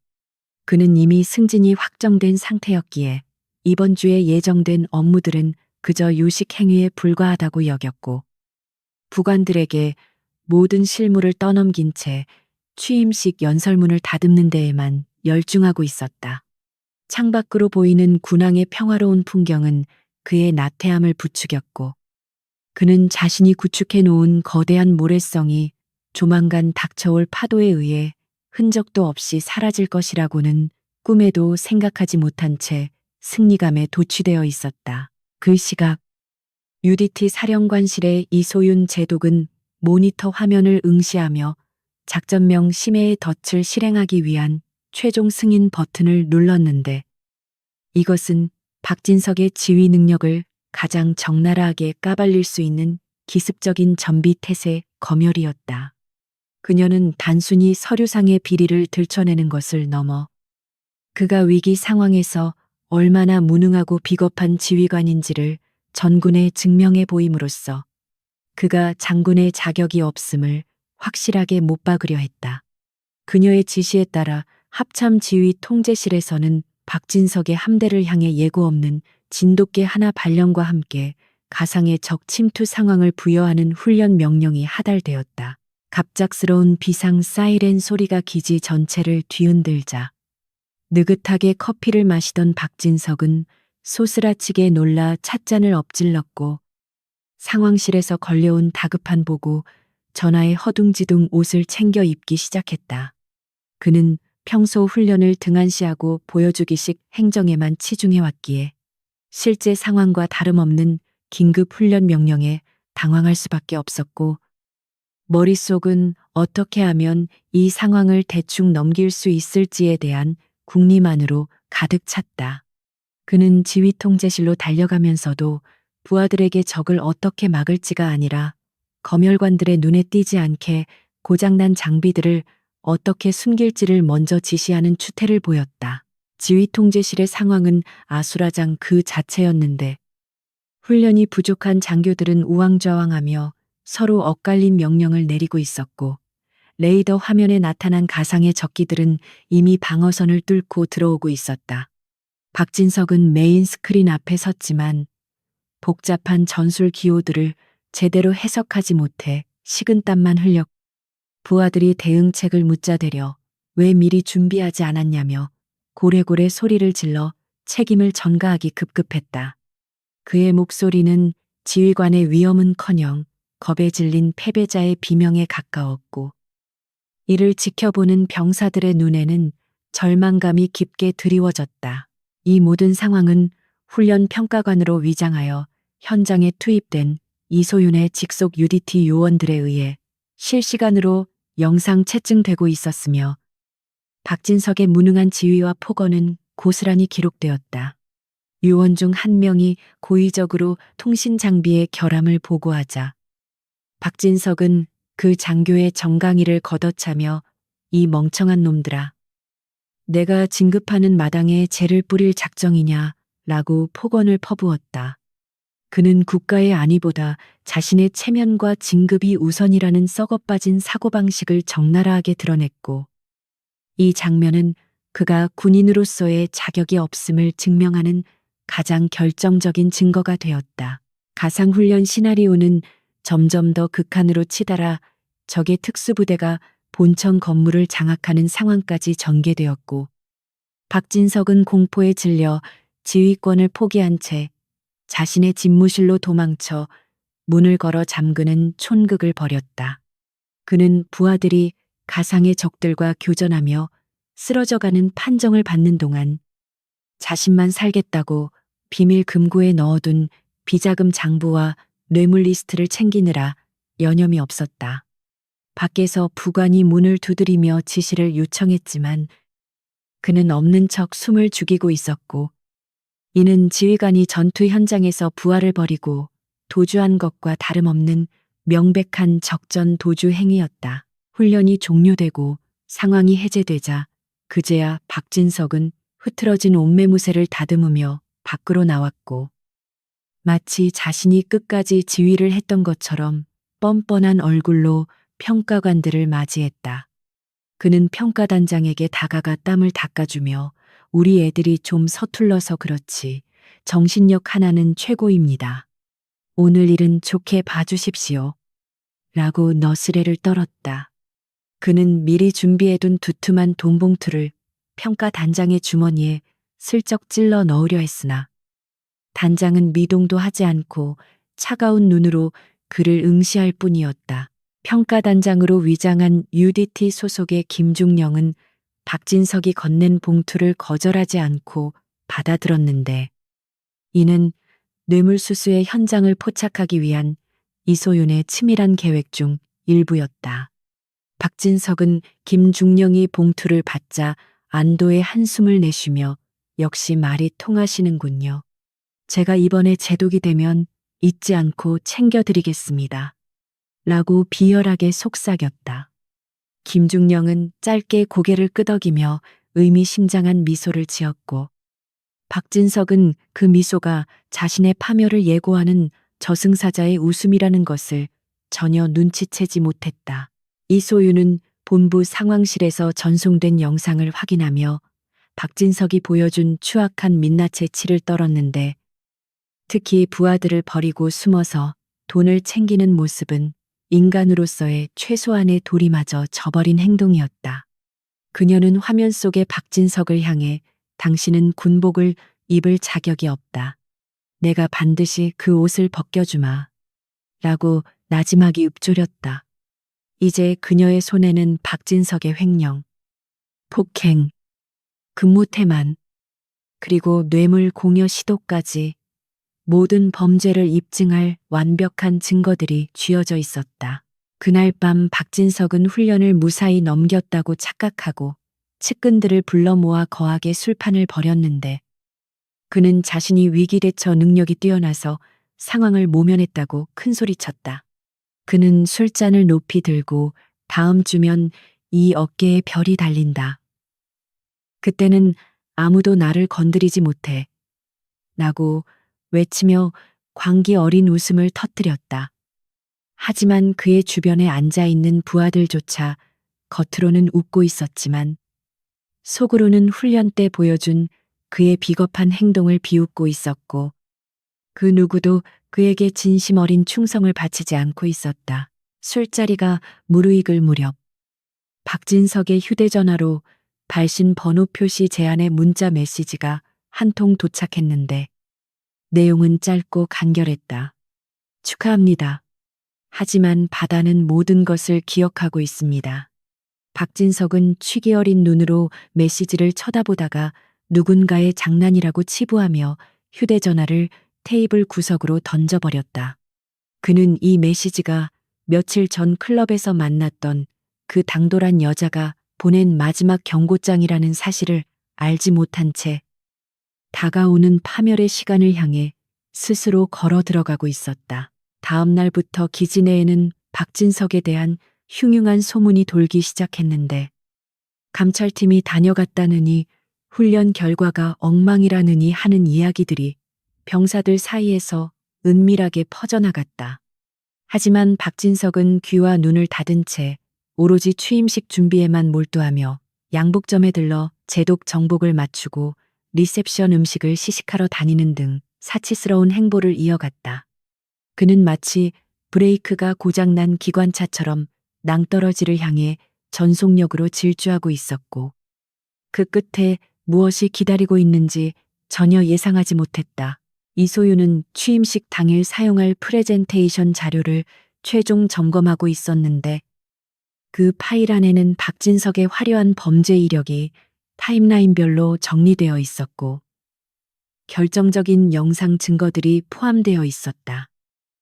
그는 이미 승진이 확정된 상태였기에 이번 주에 예정된 업무들은 그저 유식 행위에 불과하다고 여겼고 부관들에게 모든 실무를 떠넘긴 채 취임식 연설문을 다듬는 데에만 열중하고 있었다. 창밖으로 보이는 군항의 평화로운 풍경은 그의 나태함을 부추겼고 그는 자신이 구축해 놓은 거대한 모래성이 조만간 닥쳐올 파도에 의해 흔적도 없이 사라질 것이라고는 꿈에도 생각하지 못한 채 승리감에 도취되어 있었다. 그 시각 UDT 사령관실의 이소윤 제독은 모니터 화면을 응시하며 작전명 심해의 덫을 실행하기 위한 최종 승인 버튼을 눌렀는데 이것은 박진석의 지휘 능력을 가장 적나라하게 까발릴 수 있는 기습적인 전비 태세 검열이었다. 그녀는 단순히 서류상의 비리를 들춰내는 것을 넘어 그가 위기 상황에서 얼마나 무능하고 비겁한 지휘관인지를 전군에 증명해 보임으로써 그가 장군의 자격이 없음을 확실하게 못 박으려 했다. 그녀의 지시에 따라 합참 지휘 통제실에서는 박진석의 함대를 향해 예고 없는 진돗개 하나 발령과 함께 가상의 적 침투 상황을 부여하는 훈련 명령이 하달되었다. 갑작스러운 비상 사이렌 소리가 기지 전체를 뒤흔들자 느긋하게 커피를 마시던 박진석은 소스라치게 놀라 찻잔을 엎질렀고 상황실에서 걸려온 다급한 보고 전하에 허둥지둥 옷을 챙겨 입기 시작했다. 그는 평소 훈련을 등한시하고 보여주기식 행정에만 치중해왔기에 실제 상황과 다름없는 긴급 훈련 명령에 당황할 수밖에 없었고 머릿속은 어떻게 하면 이 상황을 대충 넘길 수 있을지에 대한 궁리만으로 가득 찼다. 그는 지휘 통제실로 달려가면서도 부하들에게 적을 어떻게 막을지가 아니라 검열관들의 눈에 띄지 않게 고장난 장비들을 어떻게 숨길지를 먼저 지시하는 추태를 보였다. 지휘 통제실의 상황은 아수라장 그 자체였는데 훈련이 부족한 장교들은 우왕좌왕하며 서로 엇갈린 명령을 내리고 있었고 레이더 화면에 나타난 가상의 적기들은 이미 방어선을 뚫고 들어오고 있었다. 박진석은 메인 스크린 앞에 섰지만 복잡한 전술 기호들을 제대로 해석하지 못해 식은땀만 흘렸고 부하들이 대응책을 묻자대려 왜 미리 준비하지 않았냐며 고래고래 소리를 질러 책임을 전가하기 급급했다. 그의 목소리는 지휘관의 위험은커녕 겁에 질린 패배자의 비명에 가까웠고 이를 지켜보는 병사들의 눈에는 절망감이 깊게 드리워졌다. 이 모든 상황은 훈련 평가관으로 위장하여 현장에 투입된 이소윤의 직속 UDT 요원들에 의해 실시간으로 영상 채증되고 있었으며 박진석의 무능한 지휘와 폭언은 고스란히 기록되었다. 요원 중 한 명이 고의적으로 통신 장비의 결함을 보고하자 박진석은 그 장교의 정강이를 걷어차며 이 멍청한 놈들아. 내가 진급하는 마당에 재를 뿌릴 작정이냐 라고 폭언을 퍼부었다. 그는 국가의 안위보다 자신의 체면과 진급이 우선이라는 썩어빠진 사고방식을 적나라하게 드러냈고, 이 장면은 그가 군인으로서의 자격이 없음을 증명하는 가장 결정적인 증거가 되었다. 가상훈련 시나리오는 점점 더 극한으로 치달아 적의 특수부대가 본청 건물을 장악하는 상황까지 전개되었고, 박진석은 공포에 질려 지휘권을 포기한 채 자신의 집무실로 도망쳐 문을 걸어 잠그는 촌극을 벌였다. 그는 부하들이 가상의 적들과 교전하며 쓰러져가는 판정을 받는 동안 자신만 살겠다고 비밀 금고에 넣어둔 비자금 장부와 뇌물 리스트를 챙기느라 여념이 없었다. 밖에서 부관이 문을 두드리며 지시를 요청했지만 그는 없는 척 숨을 죽이고 있었고, 이는 지휘관이 전투 현장에서 부하를 버리고 도주한 것과 다름없는 명백한 적전 도주 행위였다. 훈련이 종료되고 상황이 해제되자 그제야 박진석은 흐트러진 옷매무새를 다듬으며 밖으로 나왔고, 마치 자신이 끝까지 지휘를 했던 것처럼 뻔뻔한 얼굴로 평가관들을 맞이했다. 그는 평가단장에게 다가가 땀을 닦아주며 우리 애들이 좀 서툴러서 그렇지 정신력 하나는 최고입니다. 오늘 일은 좋게 봐주십시오. 라고 너스레를 떨었다. 그는 미리 준비해둔 두툼한 돈봉투를 평가단장의 주머니에 슬쩍 찔러 넣으려 했으나 단장은 미동도 하지 않고 차가운 눈으로 그를 응시할 뿐이었다. 평가단장으로 위장한 UDT 소속의 김중령은 박진석이 건넨 봉투를 거절하지 않고 받아들었는데, 이는 뇌물수수의 현장을 포착하기 위한 이소윤의 치밀한 계획 중 일부였다. 박진석은 김중령이 봉투를 받자 안도의 한숨을 내쉬며 역시 말이 통하시는군요. 제가 이번에 제독이 되면 잊지 않고 챙겨드리겠습니다. 라고 비열하게 속삭였다. 김중령은 짧게 고개를 끄덕이며 의미심장한 미소를 지었고, 박진석은 그 미소가 자신의 파멸을 예고하는 저승사자의 웃음이라는 것을 전혀 눈치채지 못했다. 이소윤은 본부 상황실에서 전송된 영상을 확인하며 박진석이 보여준 추악한 민낯의 치를 떨었는데, 특히 부하들을 버리고 숨어서 돈을 챙기는 모습은 인간으로서의 최소한의 도리마저 저버린 행동이었다. 그녀는 화면 속의 박진석을 향해 당신은 군복을 입을 자격이 없다. 내가 반드시 그 옷을 벗겨주마. 라고 나지막이 읊조렸다. 이제 그녀의 손에는 박진석의 횡령, 폭행, 근무태만, 그리고 뇌물 공여 시도까지 모든 범죄를 입증할 완벽한 증거들이 쥐어져 있었다. 그날 밤 박진석은 훈련을 무사히 넘겼다고 착각하고 측근들을 불러 모아 거하게 술판을 벌였는데, 그는 자신이 위기 대처 능력이 뛰어나서 상황을 모면했다고 큰소리쳤다. 그는 술잔을 높이 들고 다음 주면 이 어깨에 별이 달린다. 그때는 아무도 나를 건드리지 못해. 라고 외치며 광기 어린 웃음을 터뜨렸다. 하지만 그의 주변에 앉아있는 부하들조차 겉으로는 웃고 있었지만 속으로는 훈련 때 보여준 그의 비겁한 행동을 비웃고 있었고, 그 누구도 그에게 진심 어린 충성을 바치지 않고 있었다. 술자리가 무르익을 무렵 박진석의 휴대전화로 발신 번호 표시 제한의 문자 메시지가 한 통 도착했는데, 내용은 짧고 간결했다. 축하합니다. 하지만 바다는 모든 것을 기억하고 있습니다. 박진석은 취기 어린 눈으로 메시지를 쳐다보다가 누군가의 장난이라고 치부하며 휴대전화를 테이블 구석으로 던져버렸다. 그는 이 메시지가 며칠 전 클럽에서 만났던 그 당돌한 여자가 보낸 마지막 경고장이라는 사실을 알지 못한 채 다가오는 파멸의 시간을 향해 스스로 걸어 들어가고 있었다. 다음 날부터 기지 내에는 박진석에 대한 흉흉한 소문이 돌기 시작했는데, 감찰팀이 다녀갔다느니 훈련 결과가 엉망이라느니 하는 이야기들이 병사들 사이에서 은밀하게 퍼져나갔다. 하지만 박진석은 귀와 눈을 닫은 채 오로지 취임식 준비에만 몰두하며 양복점에 들러 제독 정복을 맞추고 리셉션 음식을 시식하러 다니는 등 사치스러운 행보를 이어갔다. 그는 마치 브레이크가 고장난 기관차처럼 낭떠러지를 향해 전속력으로 질주하고 있었고, 그 끝에 무엇이 기다리고 있는지 전혀 예상하지 못했다. 이소유는 취임식 당일 사용할 프레젠테이션 자료를 최종 점검하고 있었는데, 그 파일 안에는 박진석의 화려한 범죄 이력이 타임라인별로 정리되어 있었고, 결정적인 영상 증거들이 포함되어 있었다.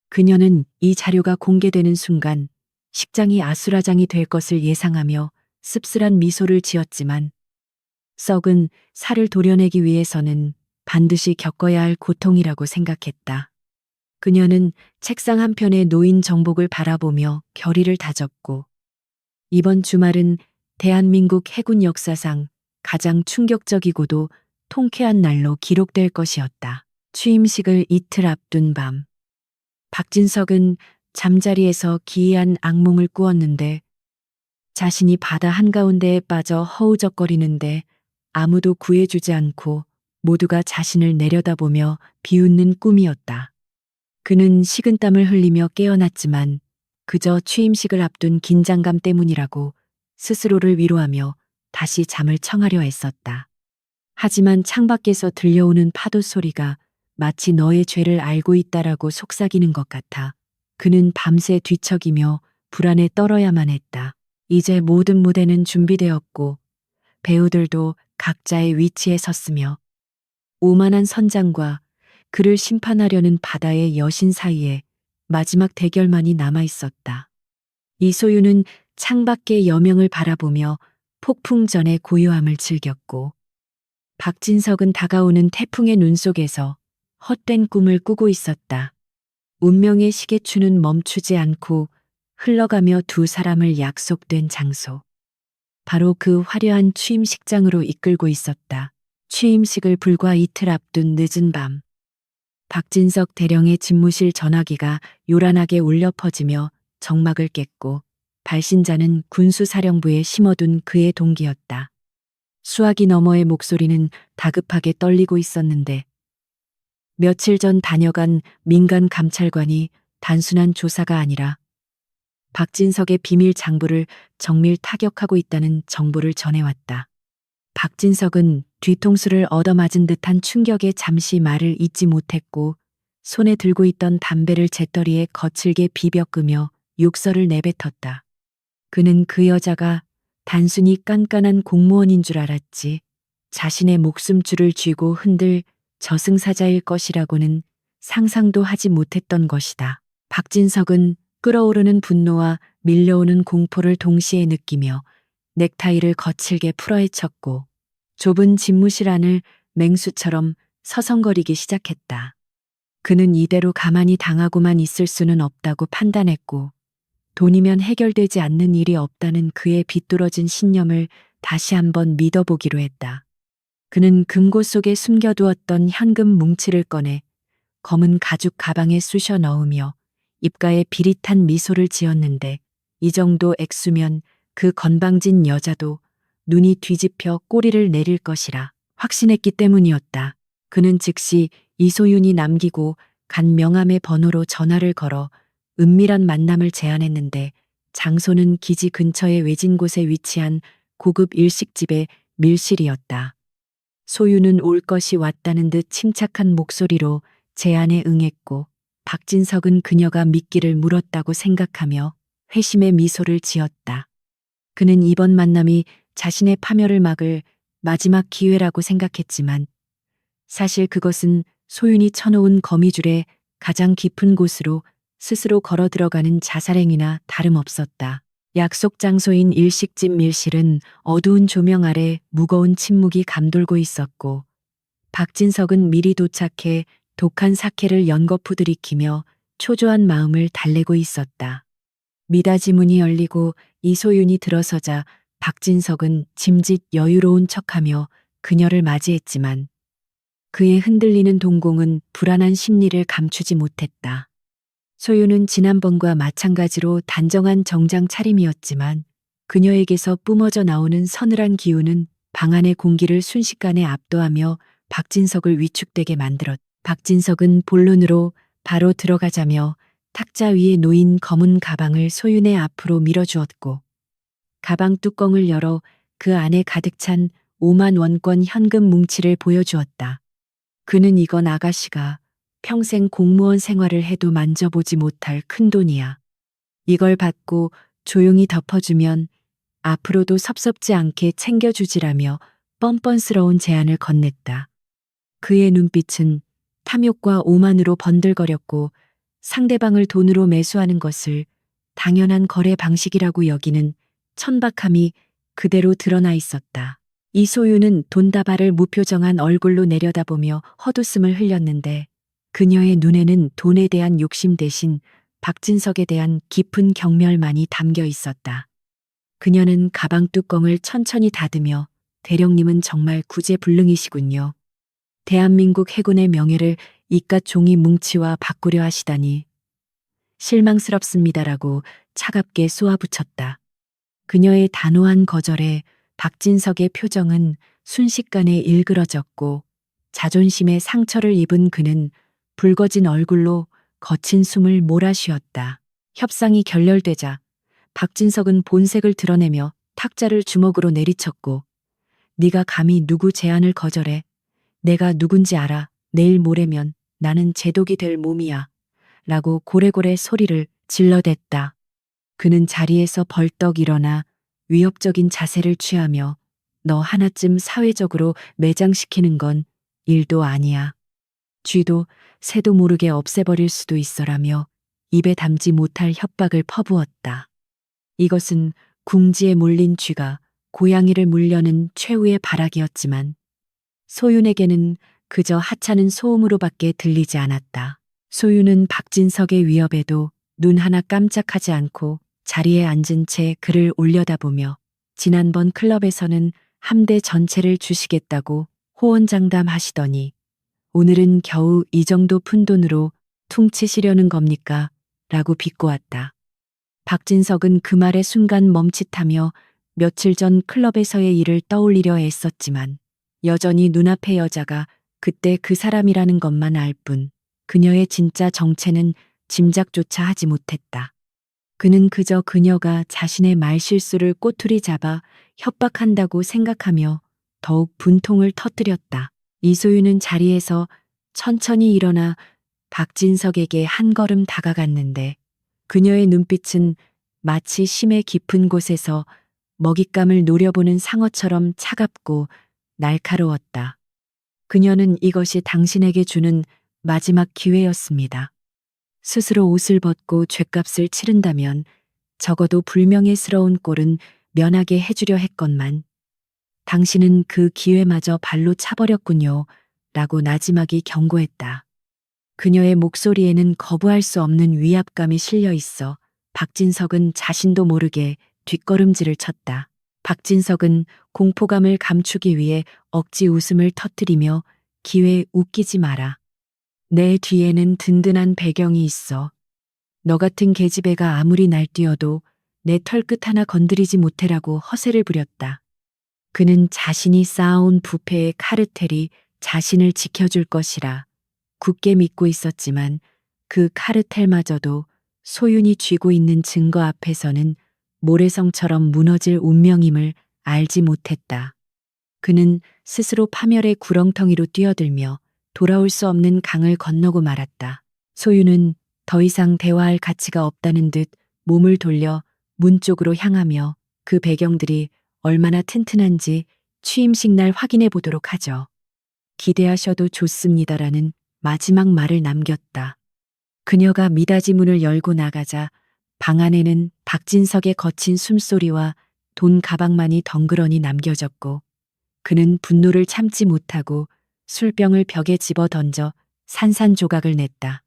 그녀는 이 자료가 공개되는 순간 식장이 아수라장이 될 것을 예상하며 씁쓸한 미소를 지었지만, 썩은 살을 도려내기 위해서는 반드시 겪어야 할 고통이라고 생각했다. 그녀는 책상 한편에 놓인 정복을 바라보며 결의를 다졌고, 이번 주말은 대한민국 해군 역사상 가장 충격적이고도 통쾌한 날로 기록될 것이었다. 취임식을 이틀 앞둔 밤, 박진석은 잠자리에서 기이한 악몽을 꾸었는데, 자신이 바다 한가운데에 빠져 허우적거리는데 아무도 구해주지 않고 모두가 자신을 내려다보며 비웃는 꿈이었다. 그는 식은땀을 흘리며 깨어났지만 그저 취임식을 앞둔 긴장감 때문이라고 스스로를 위로하며 다시 잠을 청하려 했었다. 하지만 창밖에서 들려오는 파도 소리가 마치 너의 죄를 알고 있다라고 속삭이는 것 같아 그는 밤새 뒤척이며 불안에 떨어야만 했다. 이제 모든 무대는 준비되었고 배우들도 각자의 위치에 섰으며 오만한 선장과 그를 심판하려는 바다의 여신 사이에 마지막 대결만이 남아 있었다. 이소유는 창밖의 여명을 바라보며 폭풍 전의 고요함을 즐겼고, 박진석은 다가오는 태풍의 눈 속에서 헛된 꿈을 꾸고 있었다. 운명의 시계추는 멈추지 않고 흘러가며 두 사람을 약속된 장소. 바로 그 화려한 취임식장으로 이끌고 있었다. 취임식을 불과 이틀 앞둔 늦은 밤, 박진석 대령의 집무실 전화기가 요란하게 울려 퍼지며 정막을 깼고, 발신자는 군수사령부에 심어둔 그의 동기였다. 수화기 너머의 목소리는 다급하게 떨리고 있었는데, 며칠 전 다녀간 민간 감찰관이 단순한 조사가 아니라 박진석의 비밀 장부를 정밀 타격하고 있다는 정보를 전해왔다. 박진석은 뒤통수를 얻어맞은 듯한 충격에 잠시 말을 잇지 못했고, 손에 들고 있던 담배를 재떨이에 거칠게 비벼 끄며 욕설을 내뱉었다. 그는 그 여자가 단순히 깐깐한 공무원인 줄 알았지, 자신의 목숨줄을 쥐고 흔들 저승사자일 것이라고는 상상도 하지 못했던 것이다. 박진석은 끓어오르는 분노와 밀려오는 공포를 동시에 느끼며 넥타이를 거칠게 풀어헤쳤고, 좁은 집무실 안을 맹수처럼 서성거리기 시작했다. 그는 이대로 가만히 당하고만 있을 수는 없다고 판단했고, 돈이면 해결되지 않는 일이 없다는 그의 비뚤어진 신념을 다시 한번 믿어보기로 했다. 그는 금고 속에 숨겨두었던 현금 뭉치를 꺼내 검은 가죽 가방에 쑤셔 넣으며 입가에 비릿한 미소를 지었는데, 이 정도 액수면 그 건방진 여자도 눈이 뒤집혀 꼬리를 내릴 것이라 확신했기 때문이었다. 그는 즉시 이소윤이 남기고 간 명함의 번호로 전화를 걸어 은밀한 만남을 제안했는데, 장소는 기지 근처의 외진 곳에 위치한 고급 일식집의 밀실이었다. 소유는 올 것이 왔다는 듯 침착한 목소리로 제안에 응했고, 박진석은 그녀가 미끼를 물었다고 생각하며 회심의 미소를 지었다. 그는 이번 만남이 자신의 파멸을 막을 마지막 기회라고 생각했지만, 사실 그것은 소윤이 쳐놓은 거미줄의 가장 깊은 곳으로 스스로 걸어 들어가는 자살행위나 다름없었다. 약속 장소인 일식집 밀실은 어두운 조명 아래 무거운 침묵이 감돌고 있었고, 박진석은 미리 도착해 독한 사케를 연거푸 들이키며 초조한 마음을 달래고 있었다. 미닫이 문이 열리고 이소윤이 들어서자 박진석은 짐짓 여유로운 척하며 그녀를 맞이했지만 그의 흔들리는 동공은 불안한 심리를 감추지 못했다. 소유는 지난번과 마찬가지로 단정한 정장 차림이었지만 그녀에게서 뿜어져 나오는 서늘한 기운은 방 안의 공기를 순식간에 압도하며 박진석을 위축되게 만들었다. 박진석은 본론으로 바로 들어가자며 탁자 위에 놓인 검은 가방을 소윤의 앞으로 밀어주었고 가방 뚜껑을 열어 그 안에 가득 찬 5만 원권 현금 뭉치를 보여주었다. 그는 이건 아가씨가 평생 공무원 생활을 해도 만져보지 못할 큰돈이야. 이걸 받고 조용히 덮어주면 앞으로도 섭섭지 않게 챙겨주지라며 뻔뻔스러운 제안을 건넸다. 그의 눈빛은 탐욕과 오만으로 번들거렸고 상대방을 돈으로 매수하는 것을 당연한 거래 방식이라고 여기는 천박함이 그대로 드러나 있었다. 이소유는 돈다발을 무표정한 얼굴로 내려다보며 헛웃음을 흘렸는데 그녀의 눈에는 돈에 대한 욕심 대신 박진석에 대한 깊은 경멸만이 담겨 있었다. 그녀는 가방 뚜껑을 천천히 닫으며 대령님은 정말 구제불능이시군요. 대한민국 해군의 명예를 이깟 종이 뭉치와 바꾸려 하시다니 실망스럽습니다라고 차갑게 쏘아붙였다. 그녀의 단호한 거절에 박진석의 표정은 순식간에 일그러졌고 자존심에 상처를 입은 그는 붉어진 얼굴로 거친 숨을 몰아쉬었다. 협상이 결렬되자 박진석은 본색을 드러내며 탁자를 주먹으로 내리쳤고 네가 감히 누구 제안을 거절해. 내가 누군지 알아. 내일 모레면 나는 제독이 될 몸이야. 라고 고래고래 소리를 질러댔다. 그는 자리에서 벌떡 일어나 위협적인 자세를 취하며 너 하나쯤 사회적으로 매장시키는 건 일도 아니야. 쥐도 새도 모르게 없애버릴 수도 있어라며 입에 담지 못할 협박을 퍼부었다. 이것은 궁지에 몰린 쥐가 고양이를 물려는 최후의 발악이었지만 소윤에게는 그저 하찮은 소음으로밖에 들리지 않았다. 소윤은 박진석의 위협에도 눈 하나 깜짝하지 않고 자리에 앉은 채 그를 올려다보며 지난번 클럽에서는 함대 전체를 주시겠다고 호언장담하시더니 오늘은 겨우 이 정도 푼돈으로 퉁치시려는 겁니까? 라고 비꼬았다. 박진석은 그 말에 순간 멈칫하며 며칠 전 클럽에서의 일을 떠올리려 애썼지만 여전히 눈앞의 여자가 그때 그 사람이라는 것만 알 뿐 그녀의 진짜 정체는 짐작조차 하지 못했다. 그는 그저 그녀가 자신의 말실수를 꼬투리 잡아 협박한다고 생각하며 더욱 분통을 터뜨렸다. 이소윤은 자리에서 천천히 일어나 박진석에게 한 걸음 다가갔는데 그녀의 눈빛은 마치 심해 깊은 곳에서 먹잇감을 노려보는 상어처럼 차갑고 날카로웠다. 그녀는 이것이 당신에게 주는 마지막 기회였습니다. 스스로 옷을 벗고 죗값을 치른다면 적어도 불명예스러운 꼴은 면하게 해주려 했건만 당신은 그 기회마저 발로 차버렸군요. 라고 나지막이 경고했다. 그녀의 목소리에는 거부할 수 없는 위압감이 실려 있어 박진석은 자신도 모르게 뒷걸음질을 쳤다. 박진석은 공포감을 감추기 위해 억지 웃음을 터뜨리며 기회에 웃기지 마라. 내 뒤에는 든든한 배경이 있어. 너 같은 계집애가 아무리 날뛰어도 내 털끝 하나 건드리지 못해라고 허세를 부렸다. 그는 자신이 쌓아온 부패의 카르텔이 자신을 지켜줄 것이라 굳게 믿고 있었지만 그 카르텔마저도 소윤이 쥐고 있는 증거 앞에서는 모래성처럼 무너질 운명임을 알지 못했다. 그는 스스로 파멸의 구렁텅이로 뛰어들며 돌아올 수 없는 강을 건너고 말았다. 소윤은 더 이상 대화할 가치가 없다는 듯 몸을 돌려 문 쪽으로 향하며 그 배경들이 얼마나 튼튼한지 취임식 날 확인해 보도록 하죠. 기대하셔도 좋습니다라는 마지막 말을 남겼다. 그녀가 미닫이 문을 열고 나가자 방 안에는 박진석의 거친 숨소리와 돈 가방만이 덩그러니 남겨졌고 그는 분노를 참지 못하고 술병을 벽에 집어 던져 산산조각을 냈다.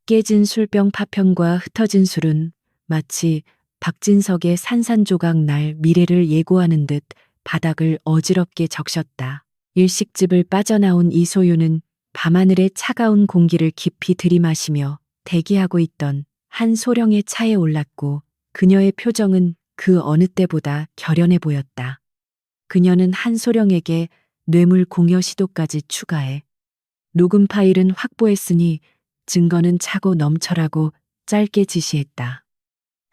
깨진 술병 파편과 흩어진 술은 마치 박진석의 산산조각 날 미래를 예고하는 듯 바닥을 어지럽게 적셨다. 일식집을 빠져나온 이소유는 밤하늘의 차가운 공기를 깊이 들이마시며 대기하고 있던 한 소령의 차에 올랐고 그녀의 표정은 그 어느 때보다 결연해 보였다. 그녀는 한 소령에게 뇌물 공여 시도까지 추가해 녹음 파일은 확보했으니 증거는 차고 넘쳐라고 짧게 지시했다.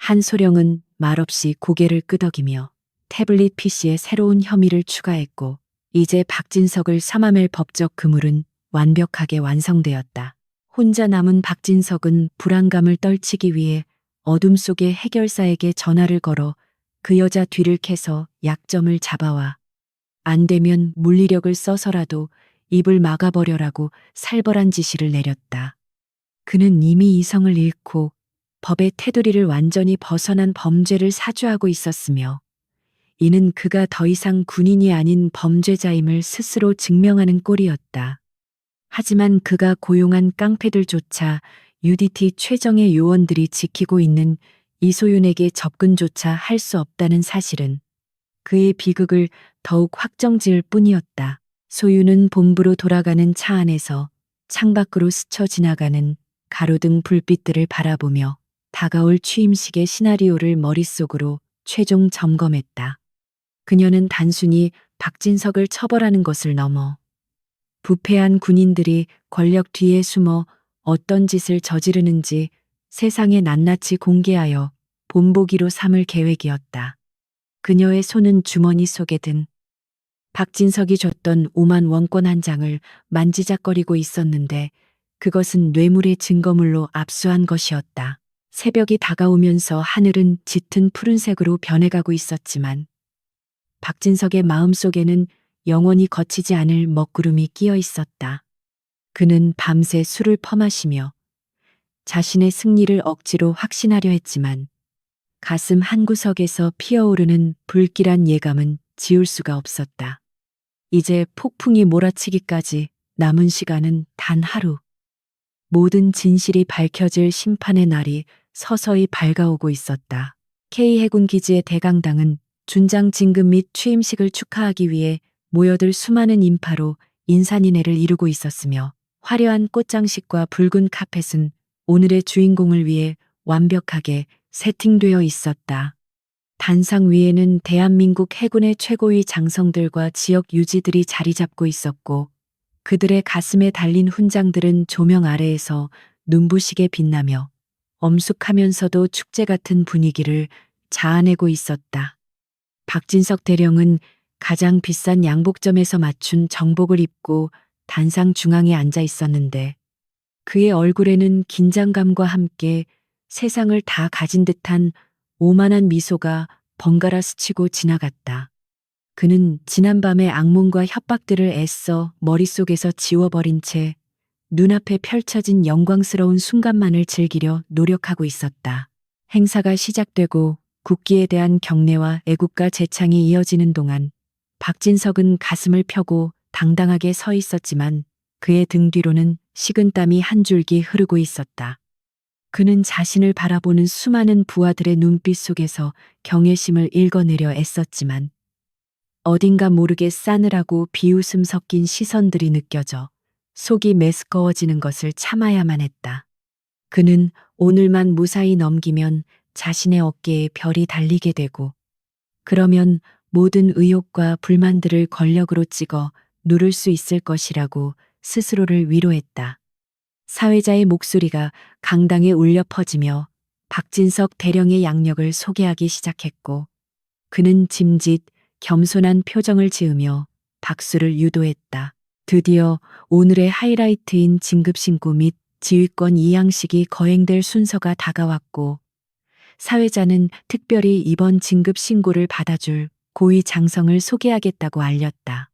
한 소령은 말없이 고개를 끄덕이며 태블릿 PC에 새로운 혐의를 추가했고 이제 박진석을 삼아맬 법적 그물은 완벽하게 완성되었다. 혼자 남은 박진석은 불안감을 떨치기 위해 어둠 속의 해결사에게 전화를 걸어 그 여자 뒤를 캐서 약점을 잡아와 안 되면 물리력을 써서라도 입을 막아버려라고 살벌한 지시를 내렸다. 그는 이미 이성을 잃고 법의 테두리를 완전히 벗어난 범죄를 사주하고 있었으며 이는 그가 더 이상 군인이 아닌 범죄자임을 스스로 증명하는 꼴이었다. 하지만 그가 고용한 깡패들조차 UDT 최정예 요원들이 지키고 있는 이소윤에게 접근조차 할 수 없다는 사실은 그의 비극을 더욱 확정지을 뿐이었다. 소윤은 본부로 돌아가는 차 안에서 창밖으로 스쳐 지나가는 가로등 불빛들을 바라보며 다가올 취임식의 시나리오를 머릿속으로 최종 점검했다. 그녀는 단순히 박진석을 처벌하는 것을 넘어 부패한 군인들이 권력 뒤에 숨어 어떤 짓을 저지르는지 세상에 낱낱이 공개하여 본보기로 삼을 계획이었다. 그녀의 손은 주머니 속에 든 박진석이 줬던 5만 원권 한 장을 만지작거리고 있었는데 그것은 뇌물의 증거물로 압수한 것이었다. 새벽이 다가오면서 하늘은 짙은 푸른색으로 변해가고 있었지만 박진석의 마음속에는 영원히 거치지 않을 먹구름이 끼어 있었다. 그는 밤새 술을 퍼마시며 자신의 승리를 억지로 확신하려 했지만 가슴 한구석에서 피어오르는 불길한 예감은 지울 수가 없었다. 이제 폭풍이 몰아치기까지 남은 시간은 단 하루. 모든 진실이 밝혀질 심판의 날이 서서히 밝아오고 있었다. K해군 기지의 대강당은 준장 진급 및 취임식을 축하하기 위해 모여들 수많은 인파로 인산인해를 이루고 있었으며 화려한 꽃장식과 붉은 카펫은 오늘의 주인공을 위해 완벽하게 세팅되어 있었다. 단상 위에는 대한민국 해군의 최고위 장성들과 지역 유지들이 자리 잡고 있었고 그들의 가슴에 달린 훈장들은 조명 아래에서 눈부시게 빛나며 엄숙하면서도 축제 같은 분위기를 자아내고 있었다. 박진석 대령은 가장 비싼 양복점에서 맞춘 정복을 입고 단상 중앙에 앉아 있었는데 그의 얼굴에는 긴장감과 함께 세상을 다 가진 듯한 오만한 미소가 번갈아 스치고 지나갔다. 그는 지난밤의 악몽과 협박들을 애써 머릿속에서 지워버린 채 눈앞에 펼쳐진 영광스러운 순간만을 즐기려 노력하고 있었다. 행사가 시작되고 국기에 대한 경례와 애국가 제창이 이어지는 동안 박진석은 가슴을 펴고 당당하게 서 있었지만 그의 등 뒤로는 식은땀이 한 줄기 흐르고 있었다. 그는 자신을 바라보는 수많은 부하들의 눈빛 속에서 경외심을 읽어내려 애썼지만 어딘가 모르게 싸늘하고 비웃음 섞인 시선들이 느껴져 속이 메스꺼워지는 것을 참아야만 했다. 그는 오늘만 무사히 넘기면 자신의 어깨에 별이 달리게 되고 그러면 모든 의욕과 불만들을 권력으로 찍어 누를 수 있을 것이라고 스스로를 위로했다. 사회자의 목소리가 강당에 울려 퍼지며 박진석 대령의 양력을 소개하기 시작했고 그는 짐짓 겸손한 표정을 지으며 박수를 유도했다. 드디어 오늘의 하이라이트인 진급신고 및 지휘권 이양식이 거행될 순서가 다가왔고 사회자는 특별히 이번 진급신고를 받아줄 고위 장성을 소개하겠다고 알렸다.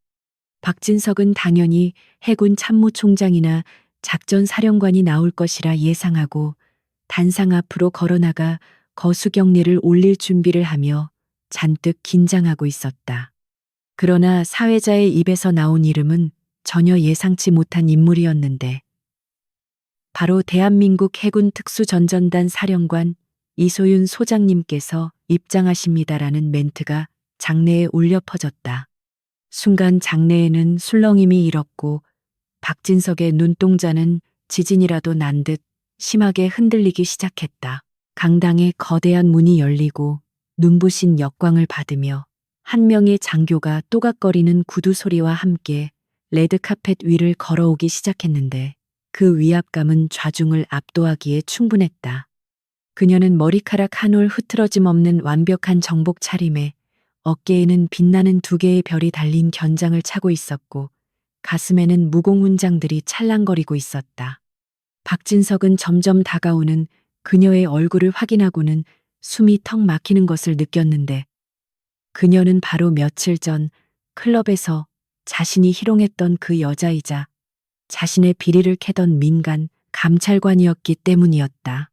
박진석은 당연히 해군 참모총장이나 작전사령관이 나올 것이라 예상하고 단상 앞으로 걸어나가 거수경례를 올릴 준비를 하며 잔뜩 긴장하고 있었다. 그러나 사회자의 입에서 나온 이름은 전혀 예상치 못한 인물이었는데 바로 대한민국 해군 특수전전단 사령관 이소윤 소장님께서 입장하십니다라는 멘트가 장내에 울려 퍼졌다. 순간 장내에는 술렁임이 일었고 박진석의 눈동자는 지진이라도 난 듯 심하게 흔들리기 시작했다. 강당의 거대한 문이 열리고 눈부신 역광을 받으며 한 명의 장교가 또각거리는 구두 소리와 함께 레드카펫 위를 걸어오기 시작했는데 그 위압감은 좌중을 압도하기에 충분했다. 그녀는 머리카락 한 올 흐트러짐 없는 완벽한 정복 차림에 어깨에는 빛나는 두 개의 별이 달린 견장을 차고 있었고 가슴에는 무공훈장들이 찰랑거리고 있었다. 박진석은 점점 다가오는 그녀의 얼굴을 확인하고는 숨이 턱 막히는 것을 느꼈는데 그녀는 바로 며칠 전 클럽에서 자신이 희롱했던 그 여자이자 자신의 비리를 캐던 민간 감찰관이었기 때문이었다.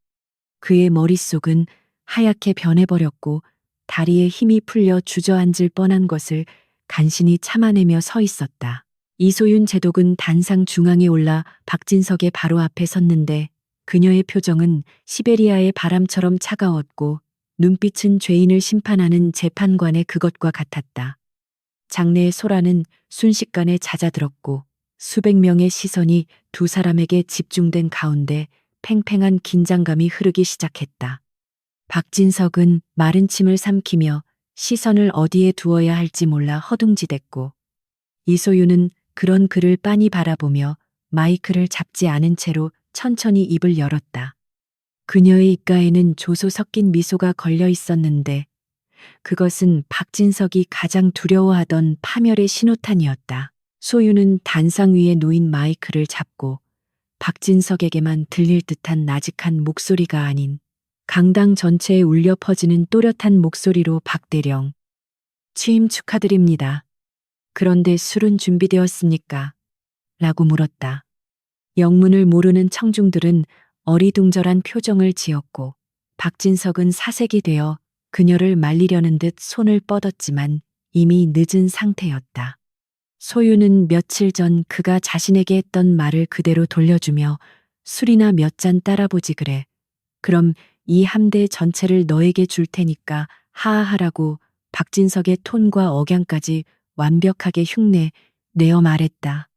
그의 머릿속은 하얗게 변해버렸고 다리에 힘이 풀려 주저앉을 뻔한 것을 간신히 참아내며 서 있었다. 이소윤 제독은 단상 중앙에 올라 박진석의 바로 앞에 섰는데 그녀의 표정은 시베리아의 바람처럼 차가웠고 눈빛은 죄인을 심판하는 재판관의 그것과 같았다. 장내의 소라는 순식간에 잦아들었고 수백 명의 시선이 두 사람에게 집중된 가운데 팽팽한 긴장감이 흐르기 시작했다. 박진석은 마른 침을 삼키며 시선을 어디에 두어야 할지 몰라 허둥지댔고 이소윤은 그런 그를 빤히 바라보며 마이크를 잡지 않은 채로 천천히 입을 열었다. 그녀의 입가에는 조소 섞인 미소가 걸려 있었는데 그것은 박진석이 가장 두려워하던 파멸의 신호탄이었다. 소윤은 단상 위에 놓인 마이크를 잡고 박진석에게만 들릴 듯한 나직한 목소리가 아닌 강당 전체에 울려 퍼지는 또렷한 목소리로 박대령, 취임 축하드립니다. 그런데 술은 준비되었습니까? 라고 물었다. 영문을 모르는 청중들은 어리둥절한 표정을 지었고 박진석은 사색이 되어 그녀를 말리려는 듯 손을 뻗었지만 이미 늦은 상태였다. 소유는 며칠 전 그가 자신에게 했던 말을 그대로 돌려주며 술이나 몇 잔 따라보지 그래. 그럼 이 함대 전체를 너에게 줄 테니까 하하하라고 박진석의 톤과 억양까지 완벽하게 흉내 내어 말했다.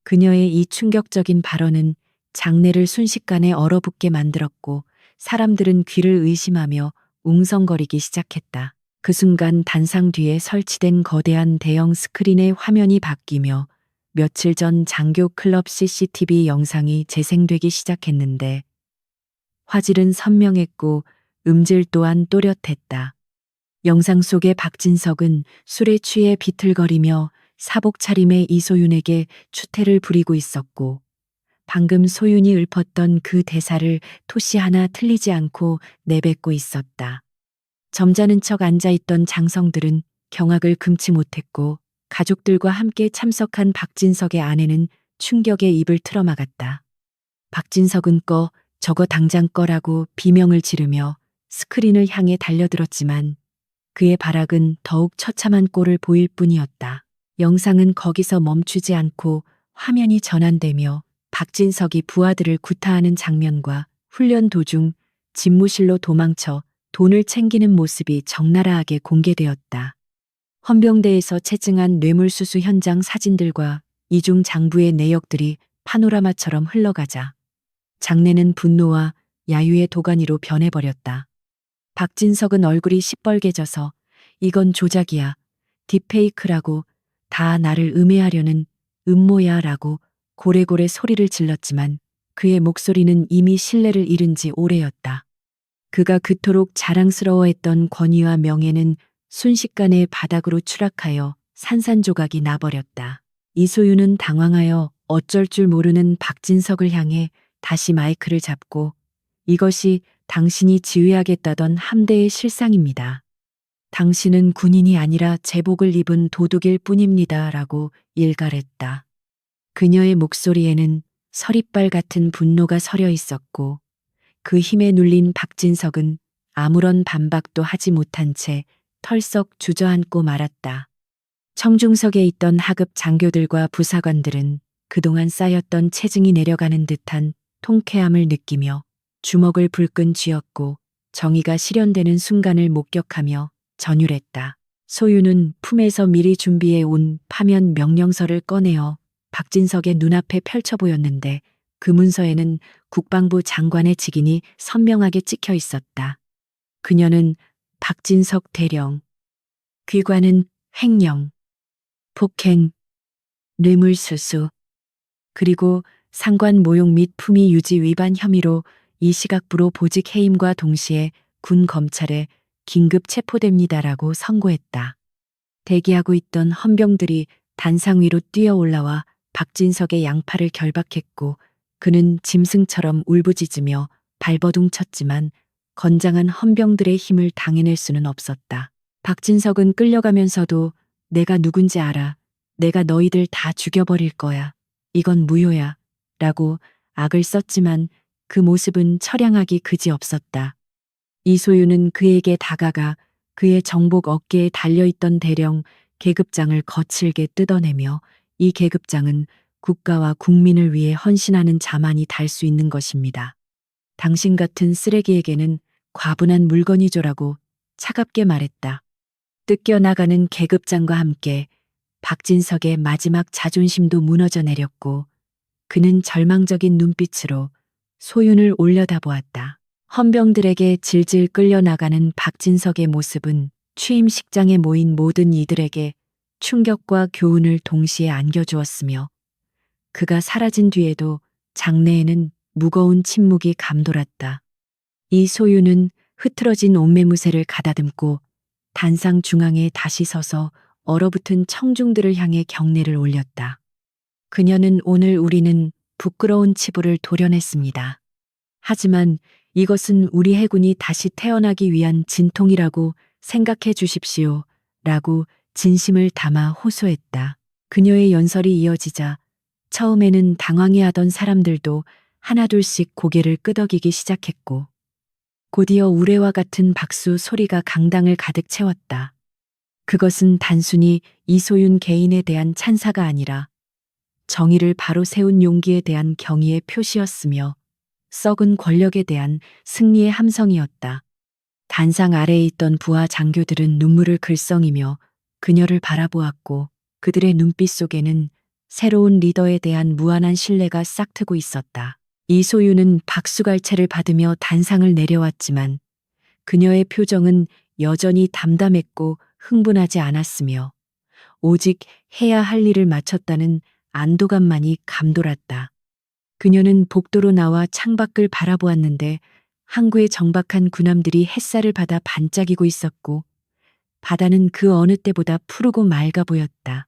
그녀의 이 충격적인 발언은 장내를 순식간에 얼어붙게 만들었고 사람들은 귀를 의심하며 웅성거리기 시작했다. 그 순간 단상 뒤에 설치된 거대한 대형 스크린의 화면이 바뀌며 며칠 전 장교 클럽 CCTV 영상이 재생되기 시작했는데 화질은 선명했고 음질 또한 또렷했다. 영상 속의 박진석은 술에 취해 비틀거리며 사복 차림의 이소윤에게 추태를 부리고 있었고 방금 소윤이 읊었던 그 대사를 토시 하나 틀리지 않고 내뱉고 있었다. 점잖은 척 앉아있던 장성들은 경악을 금치 못했고 가족들과 함께 참석한 박진석의 아내는 충격에 입을 틀어막았다. 박진석은 저거 당장 꺼라고 비명을 지르며 스크린을 향해 달려들었지만 그의 발악은 더욱 처참한 꼴을 보일 뿐이었다. 영상은 거기서 멈추지 않고 화면이 전환되며 박진석이 부하들을 구타하는 장면과 훈련 도중 집무실로 도망쳐 돈을 챙기는 모습이 적나라하게 공개되었다. 헌병대에서 채증한 뇌물수수 현장 사진들과 이중 장부의 내역들이 파노라마처럼 흘러가자 장내는 분노와 야유의 도가니로 변해버렸다. 박진석은 얼굴이 시뻘개져서 이건 조작이야, 딥페이크라고, 다 나를 음해하려는 음모야 라고 고래고래 소리를 질렀지만 그의 목소리는 이미 신뢰를 잃은 지 오래였다. 그가 그토록 자랑스러워했던 권위와 명예는 순식간에 바닥으로 추락하여 산산조각이 나버렸다. 이소윤은 당황하여 어쩔 줄 모르는 박진석을 향해 다시 마이크를 잡고 이것이 당신이 지휘하겠다던 함대의 실상입니다. 당신은 군인이 아니라 제복을 입은 도둑일 뿐입니다. 라고 일갈했다. 그녀의 목소리에는 서리빨 같은 분노가 서려 있었고 그 힘에 눌린 박진석은 아무런 반박도 하지 못한 채 털썩 주저앉고 말았다. 청중석에 있던 하급 장교들과 부사관들은 그동안 쌓였던 체증이 내려가는 듯한 통쾌함을 느끼며 주먹을 불끈 쥐었고 정의가 실현되는 순간을 목격하며 전율했다. 소유는 품에서 미리 준비해 온 파면 명령서를 꺼내어 박진석의 눈앞에 펼쳐 보였는데 그 문서에는 국방부 장관의 직인이 선명하게 찍혀 있었다. 그녀는 박진석 대령, 귀관은 횡령, 폭행, 뇌물수수, 그리고 상관 모욕 및 품위 유지 위반 혐의로 이 시각부로 보직 해임과 동시에 군 검찰에 긴급 체포됩니다라고 선고했다. 대기하고 있던 헌병들이 단상 위로 뛰어 올라와 박진석의 양팔을 결박했고 그는 짐승처럼 울부짖으며 발버둥 쳤지만 건장한 헌병들의 힘을 당해낼 수는 없었다. 박진석은 끌려가면서도 내가 누군지 알아. 내가 너희들 다 죽여버릴 거야. 이건 무효야. 라고 악을 썼지만 그 모습은 처량하기 그지없었다. 이소유는 그에게 다가가 그의 정복 어깨에 달려있던 대령 계급장을 거칠게 뜯어내며 이 계급장은 국가와 국민을 위해 헌신하는 자만이 달 수 있는 것입니다. 당신 같은 쓰레기에게는 과분한 물건이죠라고 차갑게 말했다. 뜯겨나가는 계급장과 함께 박진석의 마지막 자존심도 무너져 내렸고 그는 절망적인 눈빛으로 소윤을 올려다보았다. 헌병들에게 질질 끌려나가는 박진석의 모습은 취임식장에 모인 모든 이들에게 충격과 교훈을 동시에 안겨주었으며 그가 사라진 뒤에도 장내에는 무거운 침묵이 감돌았다. 이 소유는 흐트러진 옷매무새를 가다듬고 단상 중앙에 다시 서서 얼어붙은 청중들을 향해 경례를 올렸다. 그녀는 오늘 우리는 부끄러운 치부를 도려냈습니다. 하지만 이것은 우리 해군이 다시 태어나기 위한 진통이라고 생각해 주십시오. 라고 진심을 담아 호소했다. 그녀의 연설이 이어지자 처음에는 당황해하던 사람들도 하나둘씩 고개를 끄덕이기 시작했고 곧이어 우레와 같은 박수 소리가 강당을 가득 채웠다. 그것은 단순히 이소윤 개인에 대한 찬사가 아니라 정의를 바로 세운 용기에 대한 경의의 표시였으며 썩은 권력에 대한 승리의 함성이었다. 단상 아래에 있던 부하 장교들은 눈물을 글썽이며 그녀를 바라보았고 그들의 눈빛 속에는 새로운 리더에 대한 무한한 신뢰가 싹트고 있었다. 이소유는 박수갈채를 받으며 단상을 내려왔지만 그녀의 표정은 여전히 담담했고 흥분하지 않았으며 오직 해야 할 일을 마쳤다는 안도감만이 감돌았다. 그녀는 복도로 나와 창밖을 바라보았는데 항구의 정박한 군함들이 햇살을 받아 반짝이고 있었고 바다는 그 어느 때보다 푸르고 맑아 보였다.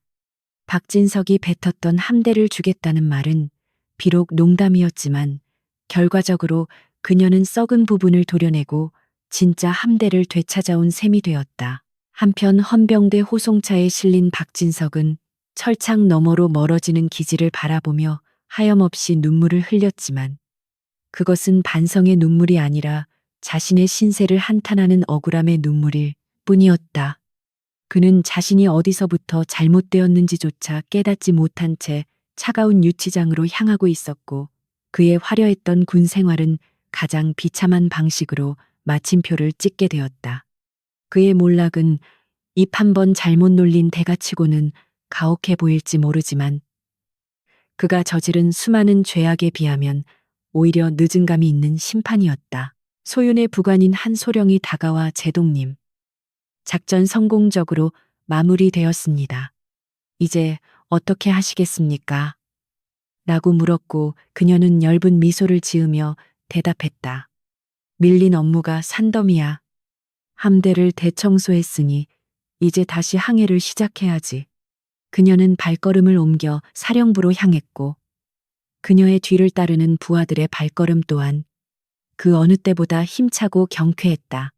박진석이 뱉었던 함대를 주겠다는 말은 비록 농담이었지만 결과적으로 그녀는 썩은 부분을 도려내고 진짜 함대를 되찾아온 셈이 되었다. 한편 헌병대 호송차에 실린 박진석은 철창 너머로 멀어지는 기지를 바라보며 하염없이 눈물을 흘렸지만 그것은 반성의 눈물이 아니라 자신의 신세를 한탄하는 억울함의 눈물일 뿐이었다. 그는 자신이 어디서부터 잘못되었는지조차 깨닫지 못한 채 차가운 유치장으로 향하고 있었고 그의 화려했던 군 생활은 가장 비참한 방식으로 마침표를 찍게 되었다. 그의 몰락은 입 한 번 잘못 놀린 대가치고는 가혹해 보일지 모르지만 그가 저지른 수많은 죄악에 비하면 오히려 늦은 감이 있는 심판이었다. 소윤의 부관인 한소령이 다가와 제동님, 작전 성공적으로 마무리되었습니다. 이제 어떻게 하시겠습니까? 라고 물었고 그녀는 엷은 미소를 지으며 대답했다. 밀린 업무가 산더미야. 함대를 대청소했으니 이제 다시 항해를 시작해야지. 그녀는 발걸음을 옮겨 사령부로 향했고 그녀의 뒤를 따르는 부하들의 발걸음 또한 그 어느 때보다 힘차고 경쾌했다.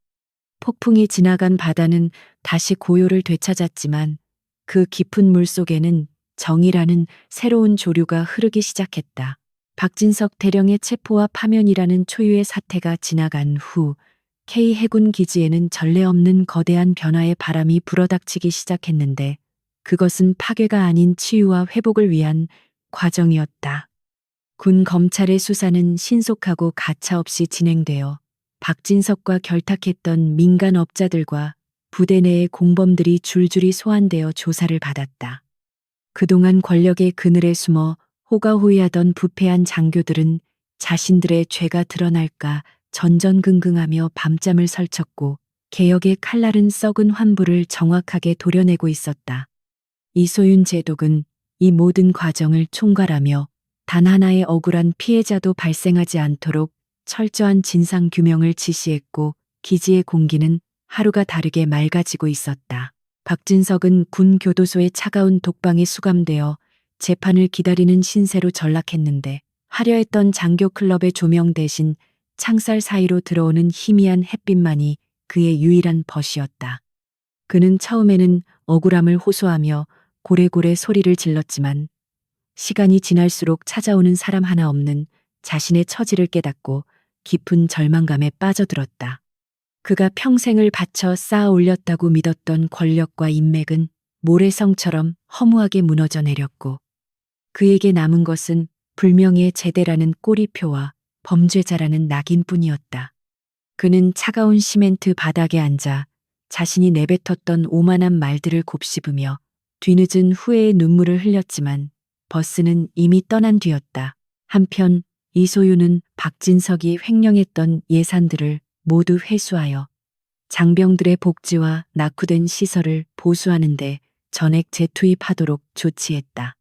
폭풍이 지나간 바다는 다시 고요를 되찾았지만 그 깊은 물 속에는 정이라는 새로운 조류가 흐르기 시작했다. 박진석 대령의 체포와 파면이라는 초유의 사태가 지나간 후 K해군 기지에는 전례 없는 거대한 변화의 바람이 불어닥치기 시작했는데 그것은 파괴가 아닌 치유와 회복을 위한 과정이었다. 군 검찰의 수사는 신속하고 가차없이 진행되어 박진석과 결탁했던 민간업자들과 부대 내의 공범들이 줄줄이 소환되어 조사를 받았다. 그동안 권력의 그늘에 숨어 호가호위하던 부패한 장교들은 자신들의 죄가 드러날까 전전긍긍하며 밤잠을 설쳤고 개혁의 칼날은 썩은 환부를 정확하게 도려내고 있었다. 이소윤 제독은 이 모든 과정을 총괄하며 단 하나의 억울한 피해자도 발생하지 않도록 철저한 진상 규명을 지시했고 기지의 공기는 하루가 다르게 맑아지고 있었다. 박진석은 군 교도소의 차가운 독방에 수감되어 재판을 기다리는 신세로 전락했는데 화려했던 장교 클럽의 조명 대신 창살 사이로 들어오는 희미한 햇빛만이 그의 유일한 벗이었다. 그는 처음에는 억울함을 호소하며 고래고래 소리를 질렀지만 시간이 지날수록 찾아오는 사람 하나 없는 자신의 처지를 깨닫고 깊은 절망감에 빠져들었다. 그가 평생을 바쳐 쌓아 올렸다고 믿었던 권력과 인맥은 모래성처럼 허무하게 무너져 내렸고 그에게 남은 것은 불명예의 제대라는 꼬리표와 범죄자라는 낙인뿐이었다. 그는 차가운 시멘트 바닥에 앉아 자신이 내뱉었던 오만한 말들을 곱씹으며 뒤늦은 후회의 눈물을 흘렸지만 버스는 이미 떠난 뒤였다. 한편 이소윤은 박진석이 횡령했던 예산들을 모두 회수하여 장병들의 복지와 낙후된 시설을 보수하는데 전액 재투입하도록 조치했다.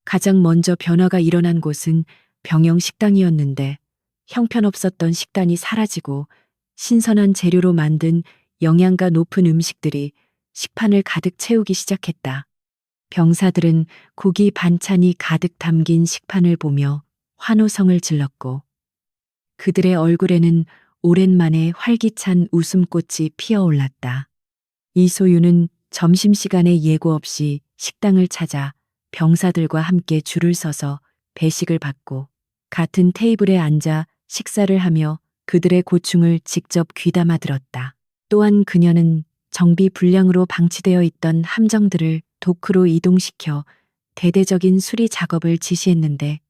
가장 먼저 변화가 일어난 곳은 병영식당이었는데 형편없었던 식단이 사라지고 신선한 재료로 만든 영양가 높은 음식들이 식판을 가득 채우기 시작했다. 병사들은 고기 반찬이 가득 담긴 식판을 보며 환호성을 질렀고 그들의 얼굴에는 오랜만에 활기찬 웃음꽃이 피어올랐다. 이소윤은 점심시간에 예고 없이 식당을 찾아 병사들과 함께 줄을 서서 배식을 받고 같은 테이블에 앉아 식사를 하며 그들의 고충을 직접 귀담아 들었다. 또한 그녀는 정비 불량으로 방치되어 있던 함정들을 도크로 이동시켜 대대적인 수리 작업을 지시했는데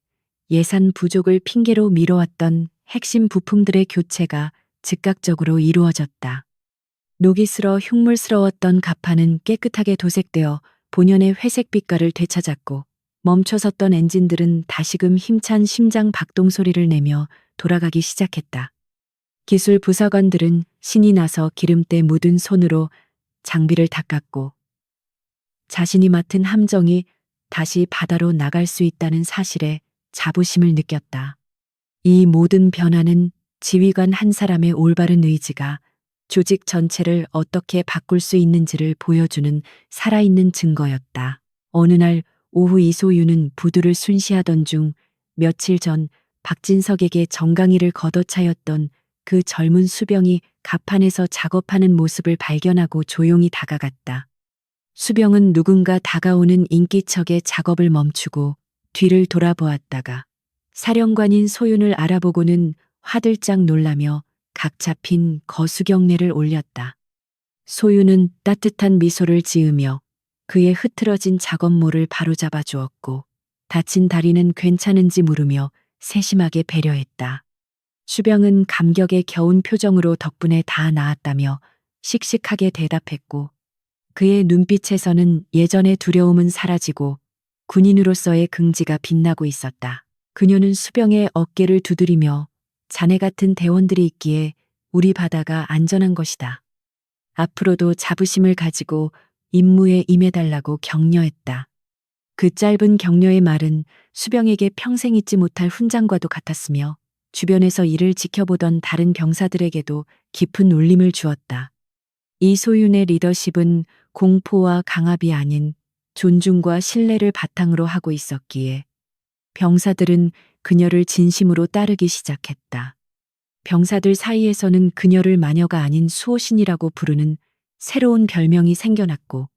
예산 부족을 핑계로 미뤄왔던 핵심 부품들의 교체가 즉각적으로 이루어졌다. 녹이 슬어 흉물스러웠던 갑판은 깨끗하게 도색되어 본연의 회색 빛깔을 되찾았고 멈춰섰던 엔진들은 다시금 힘찬 심장 박동 소리를 내며 돌아가기 시작했다. 기술 부사관들은 신이 나서 기름때 묻은 손으로 장비를 닦았고 자신이 맡은 함정이 다시 바다로 나갈 수 있다는 사실에 자부심을 느꼈다. 이 모든 변화는 지휘관 한 사람의 올바른 의지가 조직 전체를 어떻게 바꿀 수 있는지를 보여주는 살아있는 증거였다. 어느 날 오후 이소윤은 부두를 순시하던 중 며칠 전 박진석에게 정강이를 걷어차였던 그 젊은 수병이 갑판에서 작업하는 모습을 발견하고 조용히 다가갔다. 수병은 누군가 다가오는 인기척에 작업을 멈추고 뒤를 돌아보았다가 사령관인 소윤을 알아보고는 화들짝 놀라며 각 잡힌 거수경례를 올렸다. 소윤은 따뜻한 미소를 지으며 그의 흐트러진 작업모를 바로잡아 주었고 다친 다리는 괜찮은지 물으며 세심하게 배려했다. 수병은 감격에 겨운 표정으로 덕분에 다 나았다며 씩씩하게 대답했고 그의 눈빛에서는 예전의 두려움은 사라지고 군인으로서의 긍지가 빛나고 있었다. 그녀는 수병의 어깨를 두드리며 자네 같은 대원들이 있기에 우리 바다가 안전한 것이다. 앞으로도 자부심을 가지고 임무에 임해달라고 격려했다. 그 짧은 격려의 말은 수병에게 평생 잊지 못할 훈장과도 같았으며 주변에서 이를 지켜보던 다른 병사들에게도 깊은 울림을 주었다. 이소윤의 리더십은 공포와 강압이 아닌 존중과 신뢰를 바탕으로 하고 있었기에 병사들은 그녀를 진심으로 따르기 시작했다. 병사들 사이에서는 그녀를 마녀가 아닌 수호신이라고 부르는 새로운 별명이 생겨났고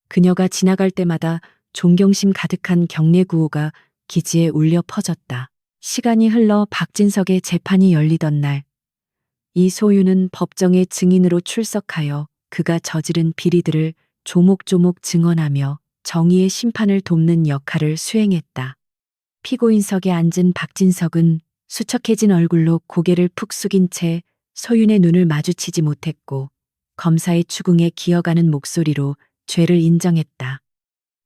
그녀가 지나갈 때마다 존경심 가득한 격려 구호가 기지에 울려 퍼졌다. 시간이 흘러 박진석의 재판이 열리던 날 이소윤은 법정의 증인으로 출석하여 그가 저지른 비리들을 조목조목 증언하며 정의의 심판을 돕는 역할을 수행했다. 피고인석에 앉은 박진석은 수척해진 얼굴로 고개를 푹 숙인 채 소윤의 눈을 마주치지 못했고 검사의 추궁에 기어가는 목소리로 죄를 인정했다.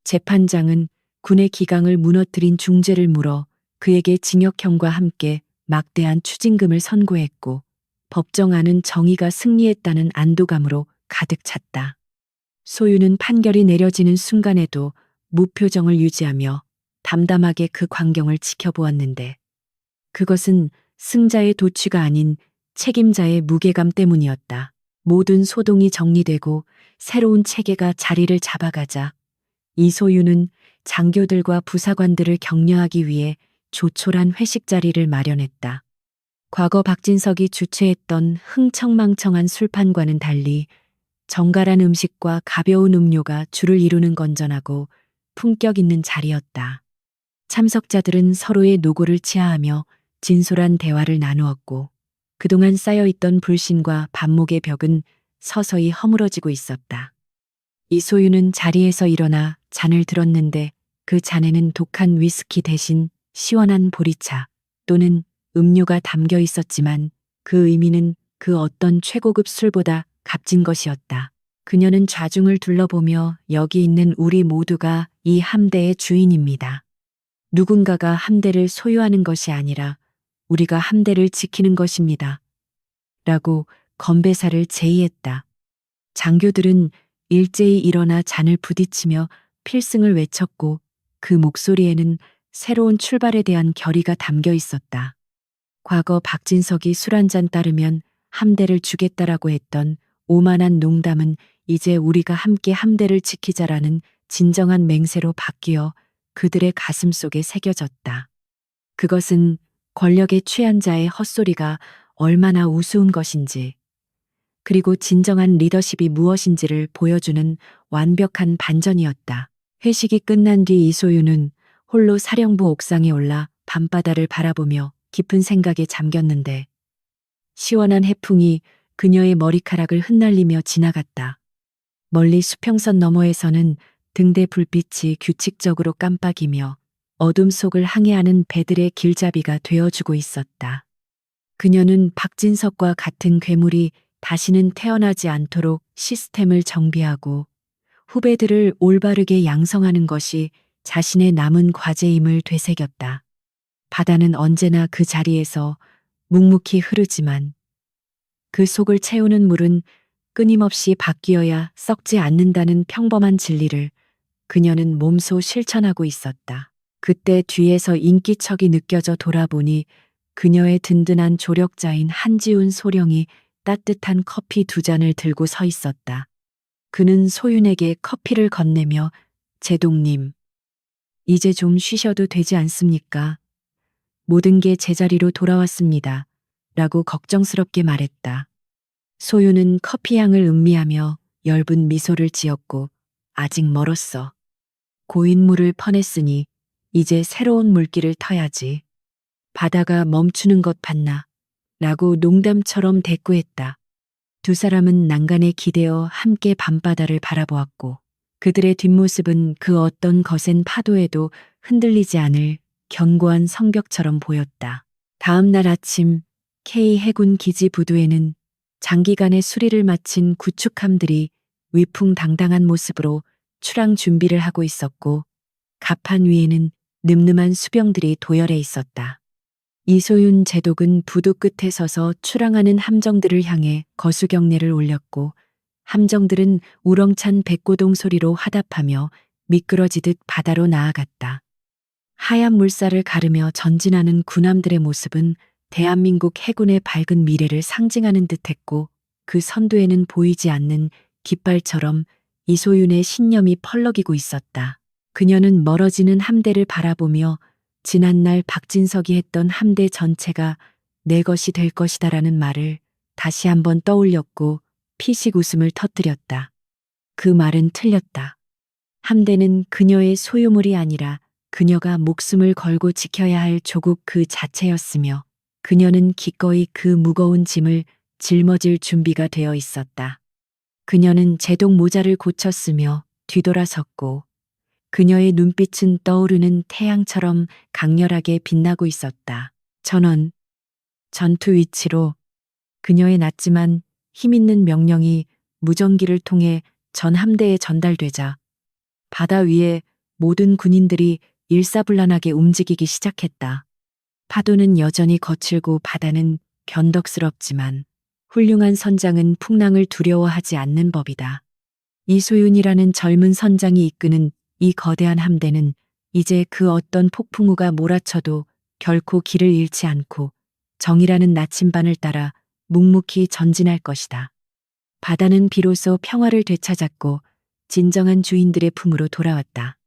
재판장은 군의 기강을 무너뜨린 중죄를 물어 그에게 징역형과 함께 막대한 추징금을 선고했고 법정안은 정의가 승리했다는 안도감으로 가득 찼다. 소윤은 판결이 내려지는 순간에도 무표정을 유지하며 담담하게 그 광경을 지켜보았는데 그것은 승자의 도취가 아닌 책임자의 무게감 때문이었다. 모든 소동이 정리되고 새로운 체계가 자리를 잡아가자 이소윤은 장교들과 부사관들을 격려하기 위해 조촐한 회식 자리를 마련했다. 과거 박진석이 주최했던 흥청망청한 술판과는 달리 정갈한 음식과 가벼운 음료가 줄을 이루는 건전하고 품격 있는 자리였다. 참석자들은 서로의 노고를 치하하며 진솔한 대화를 나누었고 그동안 쌓여있던 불신과 반목의 벽은 서서히 허물어지고 있었다. 이소윤은 자리에서 일어나 잔을 들었는데 그 잔에는 독한 위스키 대신 시원한 보리차 또는 음료가 담겨 있었지만 그 의미는 그 어떤 최고급 술보다 값진 것이었다. 그녀는 좌중을 둘러보며 여기 있는 우리 모두가 이 함대의 주인입니다. 누군가가 함대를 소유하는 것이 아니라 우리가 함대를 지키는 것입니다. 라고 건배사를 제의했다. 장교들은 일제히 일어나 잔을 부딪히며 필승을 외쳤고 그 목소리에는 새로운 출발에 대한 결의가 담겨 있었다. 과거 박진석이 술 한 잔 따르면 함대를 주겠다라고 했던 오만한 농담은 이제 우리가 함께 함대를 지키자라는 진정한 맹세로 바뀌어 그들의 가슴 속에 새겨졌다. 그것은 권력에 취한 자의 헛소리가 얼마나 우스운 것인지, 그리고 진정한 리더십이 무엇인지를 보여주는 완벽한 반전이었다. 회식이 끝난 뒤 이소윤은 홀로 사령부 옥상에 올라 밤바다를 바라보며 깊은 생각에 잠겼는데 시원한 해풍이 그녀의 머리카락을 흩날리며 지나갔다. 멀리 수평선 너머에서는 등대 불빛이 규칙적으로 깜빡이며 어둠 속을 항해하는 배들의 길잡이가 되어주고 있었다. 그녀는 박진석과 같은 괴물이 다시는 태어나지 않도록 시스템을 정비하고 후배들을 올바르게 양성하는 것이 자신의 남은 과제임을 되새겼다. 바다는 언제나 그 자리에서 묵묵히 흐르지만 그 속을 채우는 물은 끊임없이 바뀌어야 썩지 않는다는 평범한 진리를 그녀는 몸소 실천하고 있었다. 그때 뒤에서 인기척이 느껴져 돌아보니 그녀의 든든한 조력자인 한지훈 소령이 따뜻한 커피 2잔을 들고 서 있었다. 그는 소윤에게 커피를 건네며 제동님, 이제 좀 쉬셔도 되지 않습니까? 모든 게 제자리로 돌아왔습니다. 라고 걱정스럽게 말했다. 소윤은 커피향을 음미하며 엷은 미소를 지었고 아직 멀었어. 고인물을 퍼냈으니 이제 새로운 물길을 터야지. 바다가 멈추는 것 봤나? 라고 농담처럼 대꾸했다. 두 사람은 난간에 기대어 함께 밤바다를 바라보았고 그들의 뒷모습은 그 어떤 거센 파도에도 흔들리지 않을 견고한 성벽처럼 보였다. 다음 날 아침 K 해군 기지 부두에는 장기간의 수리를 마친 구축함들이 위풍당당한 모습으로 출항 준비를 하고 있었고 갑판 위에는 늠름한 수병들이 도열해 있었다. 이소윤 제독은 부두 끝에 서서 출항하는 함정들을 향해 거수경례를 올렸고 함정들은 우렁찬 백고동 소리로 화답하며 미끄러지듯 바다로 나아갔다. 하얀 물살을 가르며 전진하는 군함들의 모습은 대한민국 해군의 밝은 미래를 상징하는 듯했고 그 선두에는 보이지 않는 깃발처럼 이소윤의 신념이 펄럭이고 있었다. 그녀는 멀어지는 함대를 바라보며 지난날 박진석이 했던 함대 전체가 내 것이 될 것이다라는 말을 다시 한번 떠올렸고 피식 웃음을 터뜨렸다. 그 말은 틀렸다. 함대는 그녀의 소유물이 아니라 그녀가 목숨을 걸고 지켜야 할 조국 그 자체였으며 그녀는 기꺼이 그 무거운 짐을 짊어질 준비가 되어 있었다. 그녀는 제독 모자를 고쳤으며 뒤돌아섰고 그녀의 눈빛은 떠오르는 태양처럼 강렬하게 빛나고 있었다. 전원, 전투 위치로 그녀의 낮지만 힘있는 명령이 무전기를 통해 전 함대에 전달되자 바다 위에 모든 군인들이 일사불란하게 움직이기 시작했다. 파도는 여전히 거칠고 바다는 견덕스럽지만 훌륭한 선장은 풍랑을 두려워하지 않는 법이다. 이소윤이라는 젊은 선장이 이끄는 이 거대한 함대는 이제 그 어떤 폭풍우가 몰아쳐도 결코 길을 잃지 않고 정이라는 나침반을 따라 묵묵히 전진할 것이다. 바다는 비로소 평화를 되찾았고 진정한 주인들의 품으로 돌아왔다.